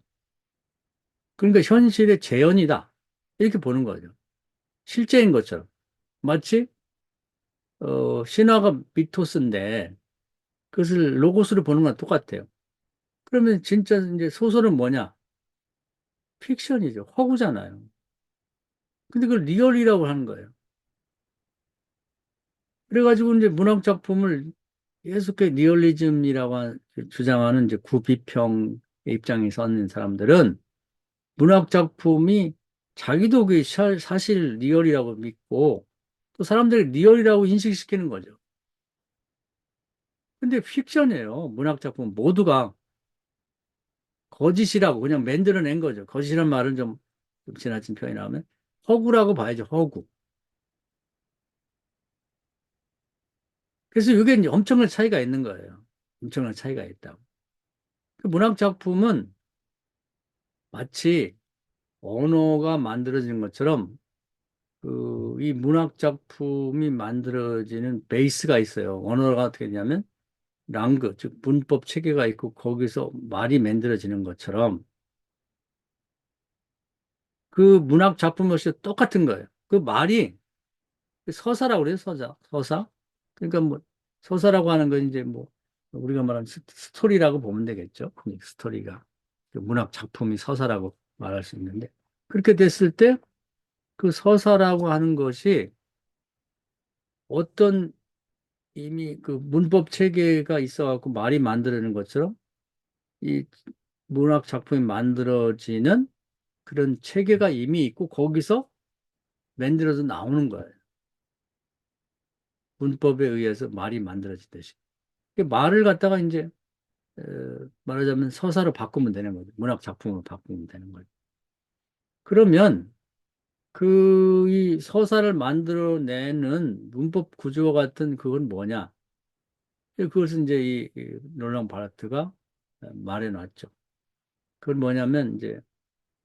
그러니까 현실의 재현이다. 이렇게 보는 거죠. 실제인 것처럼. 마치 신화가 미토스인데 그것을 로고스로 보는 건 똑같아요. 그러면 진짜 이제 소설은 뭐냐? 픽션이죠. 허구잖아요. 근데 그걸 리얼이라고 하는 거예요. 그래가지고 이제 문학 작품을 계속해 리얼리즘이라고 주장하는 이제 구비평의 입장에 서 있는 사람들은 문학 작품이 자기도 그 사실 리얼이라고 믿고 또 사람들이 리얼이라고 인식시키는 거죠. 근데 픽션이에요. 문학 작품 모두가 거짓이라고 그냥 만들어낸 거죠. 거짓이란 말은 좀 지나친 표현이 나오면 허구라고 봐야죠. 허구. 그래서 이게 이제 엄청난 차이가 있는 거예요. 엄청난 차이가 있다고. 그 문학 작품은 마치 언어가 만들어진 것처럼 이 문학 작품이 만들어지는 베이스가 있어요. 언어가 어떻게 되냐면 랑그, 즉 문법 체계가 있고 거기서 말이 만들어지는 것처럼 그 문학 작품 역시 똑같은 거예요. 그 말이 서사라고 그래요, 서사. 서사. 그러니까 뭐 서사라고 하는 건 이제 뭐 우리가 말하는 스토리라고 보면 되겠죠. 그 스토리가 그 문학 작품이 서사라고 말할 수 있는데 그렇게 됐을 때 그 서사라고 하는 것이 어떤 이미 그 문법 체계가 있어갖고 말이 만들어지는 것처럼 이 문학 작품이 만들어지는 그런 체계가 이미 있고 거기서 만들어서 나오는 거예요. 문법에 의해서 말이 만들어지듯이. 그 말을 갖다가 이제 어, 말하자면 서사로 바꾸면 되는 거죠. 문학 작품으로 바꾸면 되는 거죠. 그러면 그 이 서사를 만들어내는 문법 구조 같은 그건 뭐냐? 그것은 이제 이 롤랑 바르트가 말해 놨죠. 그건 뭐냐면 이제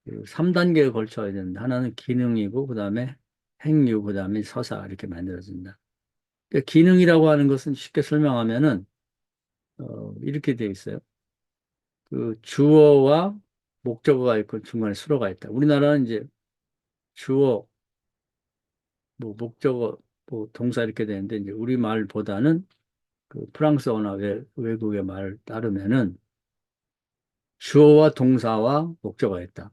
그 3단계에 걸쳐야 되는데 하나는 기능이고 그다음에 행유 그다음에 서사 이렇게 만들어진다. 그러니까 기능이라고 하는 것은 쉽게 설명하면은 이렇게 돼 있어요. 그 주어와 목적어가 있고 중간에 수로가 있다. 우리나라는 이제 주어, 뭐 목적어, 뭐 동사 이렇게 되는데 이제 우리말보다는 그 프랑스어나 외국의 말을 따르면은 주어와 동사와 목적어가 있다.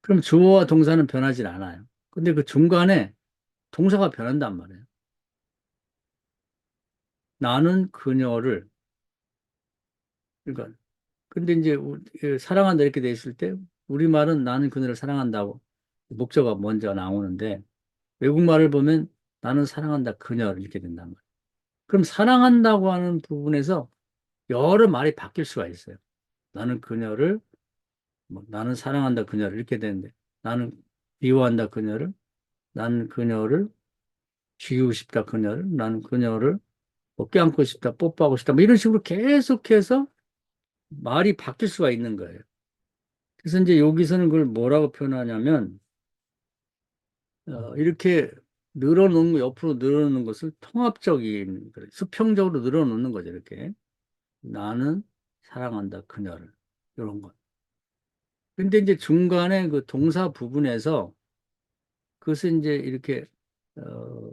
그럼 주어와 동사는 변하지 않아요. 근데 그 중간에 동사가 변한단 말이에요. 나는 그녀를 그러니까 근데 이제 사랑한다 이렇게 돼 있을 때 우리말은 나는 그녀를 사랑한다고 목적어가 먼저 나오는데 외국말을 보면 나는 사랑한다 그녀를 이렇게 된단 말이에요. 그럼 사랑한다고 하는 부분에서 여러 말이 바뀔 수가 있어요. 나는 그녀를 뭐 나는 사랑한다 그녀를 이렇게 되는데 나는 미워한다 그녀를 나는 그녀를 죽이고 싶다 그녀를 나는 그녀를 뭐 껴안고 싶다 뽀뽀하고 싶다 뭐 이런 식으로 계속해서 말이 바뀔 수가 있는 거예요. 그래서 이제 여기서는 그걸 뭐라고 표현하냐면 이렇게 늘어놓는 거 옆으로 늘어놓는 것을 통합적인 수평적으로 늘어놓는 거죠. 이렇게 나는 사랑한다 그녀를 이런 것. 근데 이제 중간에 그 동사 부분에서 그것을 이제 이렇게 어,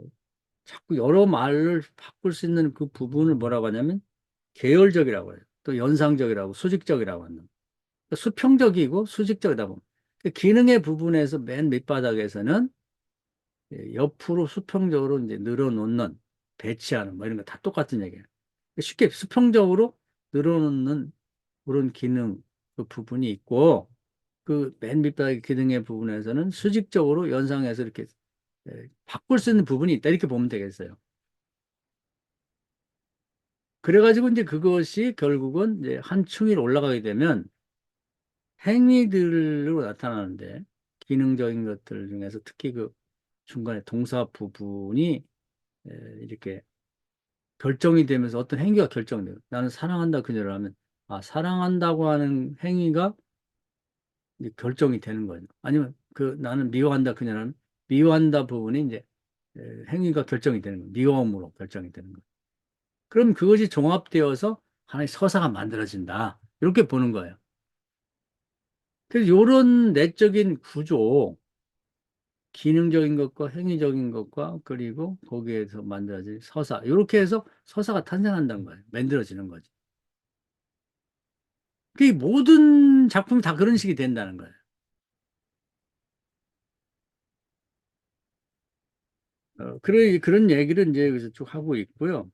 자꾸 여러 말을 바꿀 수 있는 그 부분을 뭐라고 하냐면 계열적이라고 해요. 또 연상적이라고 수직적이라고 한다. 그러니까 수평적이고 수직적이다 보면 그 기능의 부분에서 맨 밑바닥에서는 옆으로 수평적으로 이제 늘어놓는 배치하는 뭐 이런 거 다 똑같은 얘기예요. 쉽게 수평적으로 늘어놓는 그런 기능 그 부분이 있고 그 맨 밑바닥 기능의 부분에서는 수직적으로 연상해서 이렇게 바꿀 수 있는 부분이 있다 이렇게 보면 되겠어요. 그래가지고 이제 그것이 결국은 이제 한 층위로 올라가게 되면 행위들로 나타나는데 기능적인 것들 중에서 특히 그 중간에 동사 부분이 이렇게 결정이 되면서 어떤 행위가 결정돼요. 나는 사랑한다 그녀를 하면 아 사랑한다고 하는 행위가 이제 결정이 되는 거죠. 아니면 그 나는 미워한다 그녀를 하면 미워한다 부분이 이제 행위가 결정이 되는 거예요. 미워함으로 결정이 되는 거예요. 그럼 그것이 종합되어서 하나의 서사가 만들어진다. 이렇게 보는 거예요. 그래서 이런 내적인 구조, 기능적인 것과 행위적인 것과 그리고 거기에서 만들어진 서사, 이렇게 해서 서사가 탄생한다는 거예요. 만들어지는 거죠. 그 모든 작품이 다 그런 식이 된다는 거예요. 그런 얘기를 이제 여기서 쭉 하고 있고요.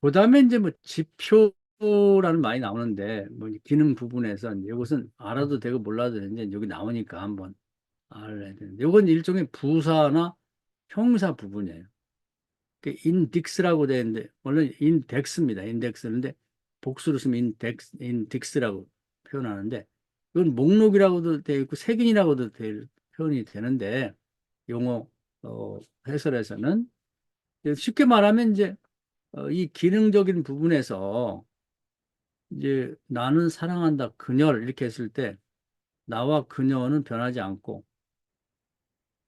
그다음에 이제 뭐 지표라는 말이 나오는데 뭐 이제 기능 부분에서 이제 이것은 알아도 되고 몰라도 되는데 여기 나오니까 한번 알아야 되는데 이건 일종의 부사나 형사 부분이에요. 그 인딕스라고 되는데 원래 인덱스입니다. 인덱스인데 복수로 쓰면 인덱스라고 표현하는데 이건 목록이라고도 되어 있고 색인이라고도 표현이 되는데 용어 해설에서는 쉽게 말하면 이제 이 기능적인 부분에서 이제 나는 사랑한다 그녀를 이렇게 했을 때 나와 그녀는 변하지 않고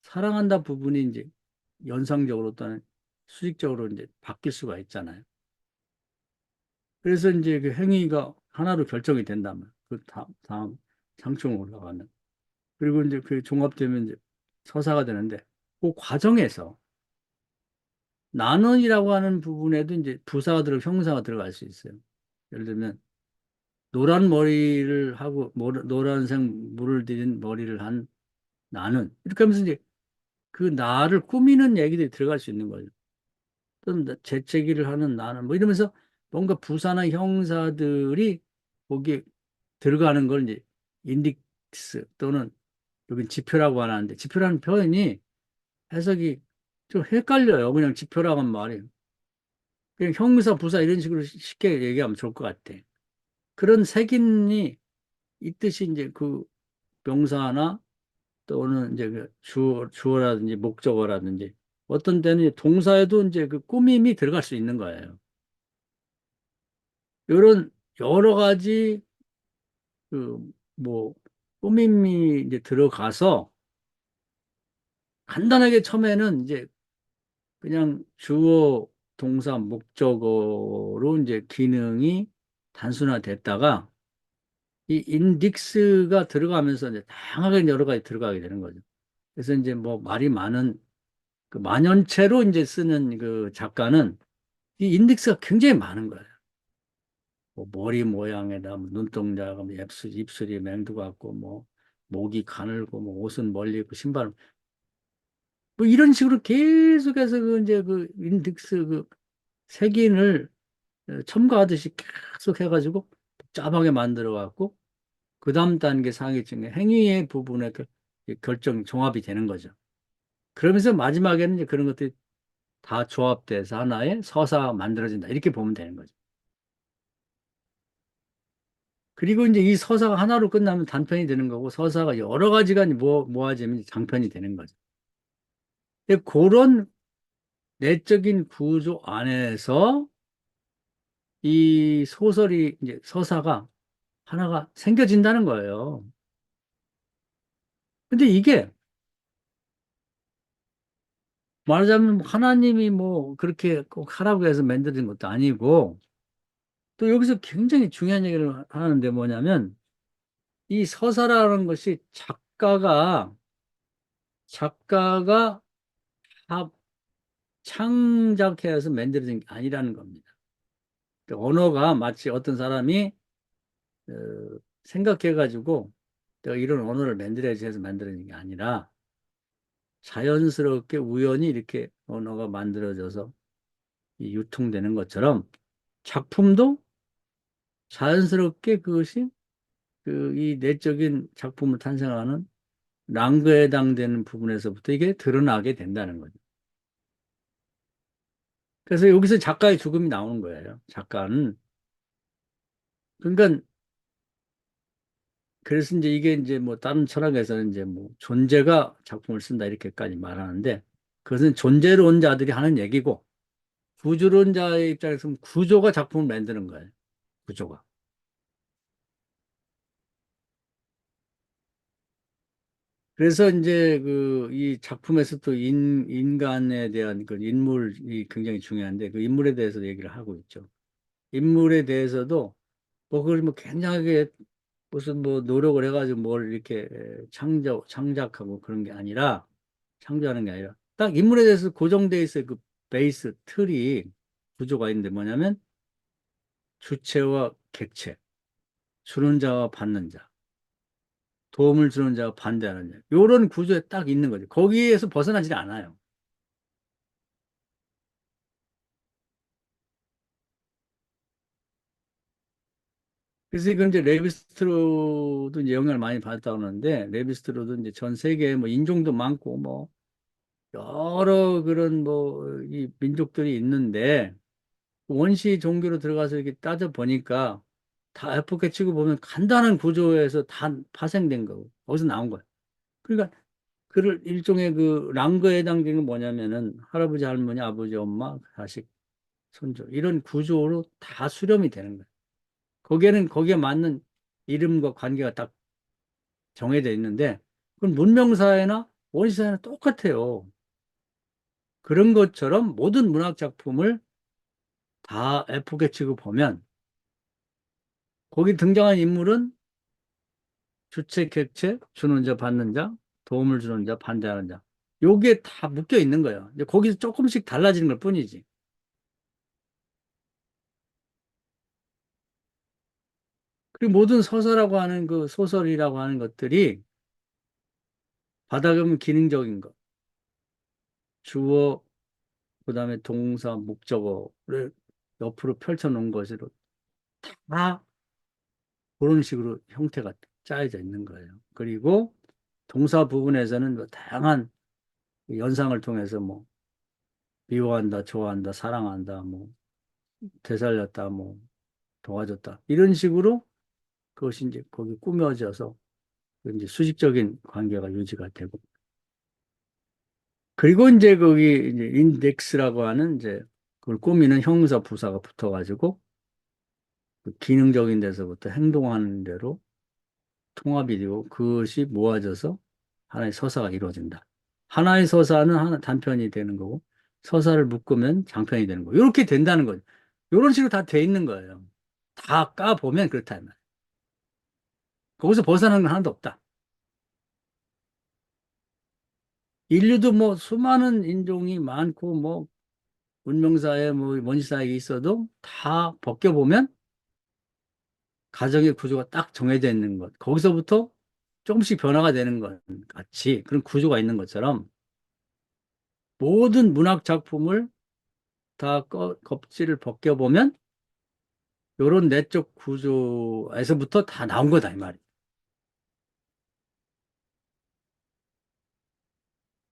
사랑한다 부분이 이제 연상적으로 또는 수직적으로 이제 바뀔 수가 있잖아요. 그래서 이제 그 행위가 하나로 결정이 된다면 그 다음 장충으로 올라가면 그리고 이제 그 종합되면 이제 서사가 되는데 그 과정에서 나는이라고 하는 부분에도 이제 부사가 들어가고 형사가 들어갈 수 있어요. 예를 들면 노란 머리를 하고 노란색 물을 들인 머리를 한 나는 이렇게 하면서 이제 그 나를 꾸미는 얘기들이 들어갈 수 있는 거죠. 또는 재채기를 하는 나는 뭐 이러면서 뭔가 부사나 형사들이 거기에 들어가는 걸 이제 인딕스 또는 여기 지표라고 하는데 지표라는 표현이 해석이 좀 헷갈려요. 그냥 지표라고 하는 말이 그냥 형사, 부사 이런 식으로 쉽게 얘기하면 좋을 것 같아. 그런 색인이 있듯이 이제 그 명사나 또는 이제 그 주어라든지 목적어라든지 어떤 때는 동사에도 이제 그 꾸밈이 들어갈 수 있는 거예요. 이런 여러 가지 그 뭐 꾸밈이 이제 들어가서 간단하게 처음에는 이제 그냥 주어, 동사, 목적어로 이제 기능이 단순화됐다가 이 인딕스가 들어가면서 이제 다양하게 여러 가지 들어가게 되는 거죠. 그래서 이제 뭐 말이 많은 그 만연체로 이제 쓰는 그 작가는 이 인덱스가 굉장히 많은 거예요. 뭐 머리 모양에다 뭐 눈동자가 뭐 입술이 맹두 같고 뭐 목이 가늘고 뭐 옷은 멀리 입고 신발은 뭐 이런 식으로 계속해서 그 이제 그 인덱스 그 색인을 첨가하듯이 계속 해가지고 복잡하게 만들어 갖고 그 다음 단계 상위층의 행위의 부분에 결정 종합이 되는 거죠. 그러면서 마지막에는 이제 그런 것들이 다 조합돼서 하나의 서사가 만들어진다. 이렇게 보면 되는 거죠. 그리고 이제 이 서사가 하나로 끝나면 단편이 되는 거고 서사가 여러 가지가 모아지면 장편이 되는 거죠. 근데 그런 내적인 구조 안에서 이 소설이 이제 서사가 하나가 생겨진다는 거예요. 근데 이게 말하자면 하나님이 뭐 그렇게 꼭 하라고 해서 만들어진 것도 아니고 또 여기서 굉장히 중요한 얘기를 하는데 뭐냐면 이 서사라는 것이 작가가 창작해서 만들어진 게 아니라는 겁니다. 그러니까 언어가 마치 어떤 사람이 어, 생각해가지고 내가 이런 언어를 만들어야지 해서 만들어진 게 아니라 자연스럽게 우연히 이렇게 언어가 만들어져서 이 유통되는 것처럼 작품도 자연스럽게 그것이 그 이 내적인 작품을 탄생하는 랑그에 해당되는 부분에서부터 이게 드러나게 된다는 거죠. 그래서 여기서 작가의 죽음이 나오는 거예요. 작가는 그러니까 그래서 이제 이게 이제 뭐 다른 철학에서는 이제 뭐 존재가 작품을 쓴다 이렇게까지 말하는데 그것은 존재론자들이 하는 얘기고 구조론자의 입장에서는 구조가 작품을 만드는 거예요. 구조가. 그래서 이제 그 이 작품에서 또 인간에 대한 그 인물이 굉장히 중요한데 그 인물에 대해서 얘기를 하고 있죠. 인물에 대해서도 뭐 그걸 뭐 굉장하게 무슨 뭐 노력을 해가지고 뭘 이렇게 창작하고 그런 게 아니라 창조하는 게 아니라 딱 인물에 대해서 고정돼 있어요. 그 베이스 틀이 구조가 있는데 뭐냐면 주체와 객체, 주는 자와 받는 자, 도움을 주는 자와 반대하는 자. 이런 구조에 딱 있는 거죠. 거기에서 벗어나질 않아요. 그래서 이건 이제 레비스트로도 이제 영향을 많이 받았다고 하는데, 레비스트로도 이제 전 세계에 뭐 인종도 많고 뭐 여러 그런 뭐 이 민족들이 있는데, 원시 종교로 들어가서 이렇게 따져 보니까 다 F게 치고 보면 간단한 구조에서 다 파생된 거고, 거기서 나온 거예요. 그러니까 그를 일종의 그 랑그에 해당되는 건 뭐냐면은 할아버지, 할머니, 아버지, 엄마, 자식, 손주 이런 구조로 다 수렴이 되는 거예요. 거기에는 거기에 맞는 이름과 관계가 딱 정해져 있는데 그건 문명사회나 원시사회나 똑같아요. 그런 것처럼 모든 문학 작품을 다 F게 치고 보면 거기 등장한 인물은 주체, 객체, 주는 자, 받는 자, 도움을 주는 자, 반대하는 자. 요게 다 묶여 있는 거예요. 이제 거기서 조금씩 달라지는 것 뿐이지. 그리고 모든 서사라고 하는 그 소설이라고 하는 것들이 받아보면 기능적인 것, 주어, 그다음에 동사, 목적어를 옆으로 펼쳐 놓은 것으로 다 그런 식으로 형태가 짜여져 있는 거예요. 그리고 동사 부분에서는 뭐 다양한 연상을 통해서 뭐 미워한다, 좋아한다, 사랑한다, 뭐 되살렸다, 뭐 도와줬다 이런 식으로 그것이 이제 거기 꾸며져서 이제 수직적인 관계가 유지가 되고 그리고 이제 거기 이제 인덱스라고 하는 이제 그걸 꾸미는 형사 부사가 붙어가지고 그 기능적인 데서부터 행동하는 대로 통합이 되고 그것이 모아져서 하나의 서사가 이루어진다. 하나의 서사는 하나 단편이 되는 거고 서사를 묶으면 장편이 되는 거고 이렇게 된다는 거죠. 이런 식으로 다 돼 있는 거예요. 다 까보면 그렇다. 이 말이에요. 거기서 벗어나는 건 하나도 없다. 인류도 뭐 수많은 인종이 많고 뭐 문명사회 뭐 원시사회에 있어도 다 벗겨보면 가정의 구조가 딱 정해져 있는 것. 거기서부터 조금씩 변화가 되는 것 같이 그런 구조가 있는 것처럼 모든 문학 작품을 다 껍질을 벗겨보면 이런 내적 구조에서부터 다 나온 거다 이 말이에요.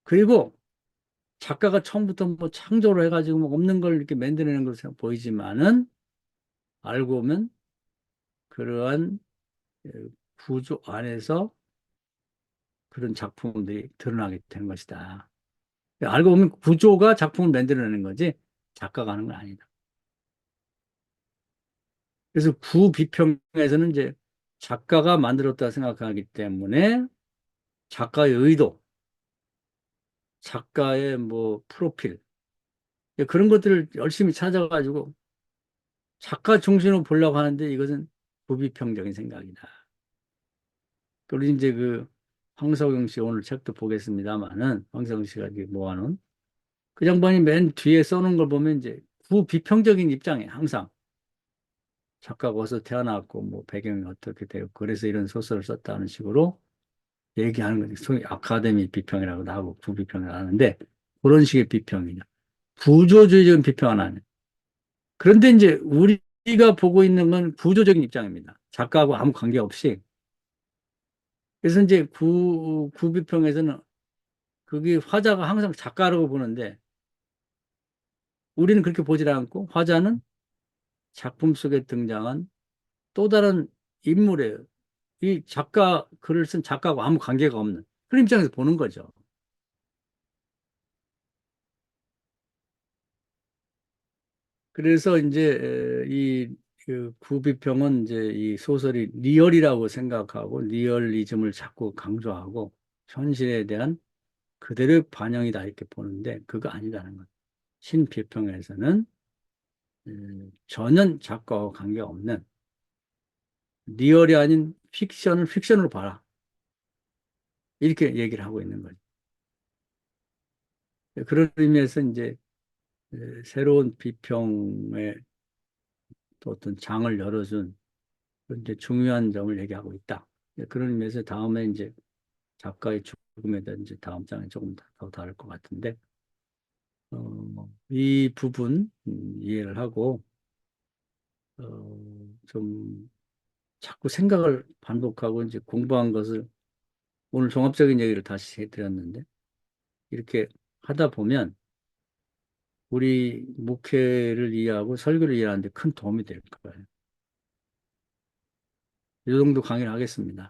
그리고 작가가 처음부터 뭐 창조를 해가지고 뭐 없는 걸 이렇게 만들어내는 것으로 보이지만은 알고 보면 그러한 구조 안에서 그런 작품들이 드러나게 되는 것이다. 알고 보면 구조가 작품을 만들어내는 거지 작가가 하는 건 아니다. 그래서 구비평에서는 이제 작가가 만들었다 생각하기 때문에 작가의 의도, 작가의 뭐 프로필 그런 것들을 열심히 찾아가지고 작가 중심으로 보려고 하는데 이것은 부비평적인 생각이다. 그리고 이제 그 황석영 씨 오늘 책도 보겠습니다만은 황석영 씨가 이게 모아놓은 그 양반이 맨 뒤에 써놓은 걸 보면 이제 부비평적인 입장에 항상 작가가 어디서 태어났고 뭐 배경이 어떻게 되고 그래서 이런 소설을 썼다는 식으로 얘기하는 거지. 소위 아카데미 비평이라고 나하고 부비평을 하는데 그런 식의 비평이냐. 구조주의적인 비평은 아니에요. 그런데 이제 우리가 보고 있는 건 구조적인 입장입니다. 작가하고 아무 관계없이. 그래서 이제 구비평에서는 그게 화자가 항상 작가라고 보는데 우리는 그렇게 보질 않고 화자는 작품 속에 등장한 또 다른 인물이에요. 이 작가, 글을 쓴 작가하고 아무 관계가 없는 그런 입장에서 보는 거죠. 그래서 이제 이그 구비평은 이제 이 소설이 리얼이라고 생각하고 리얼리즘을 자꾸 강조하고 현실에 대한 그대로 반영이다 이렇게 보는데 그거 아니다는 거예요. 신비평에서는 전혀 작가와 관계없는 리얼이 아닌 픽션을 픽션으로 봐라. 이렇게 얘기를 하고 있는 거죠. 그런 의미에서 이제 새로운 비평의 또 어떤 장을 열어준 그런 이제 중요한 점을 얘기하고 있다. 그런 의미에서 다음에 이제 작가의 죽음에 대한 이제 다음 장에 조금 더 다룰 것 같은데, 이 부분 이해를 하고, 좀 자꾸 생각을 반복하고 이제 공부한 것을 오늘 종합적인 얘기를 다시 해드렸는데 이렇게 하다 보면 우리 목회를 이해하고 설교를 이해하는데 큰 도움이 될 거예요. 이 정도 강의를 하겠습니다.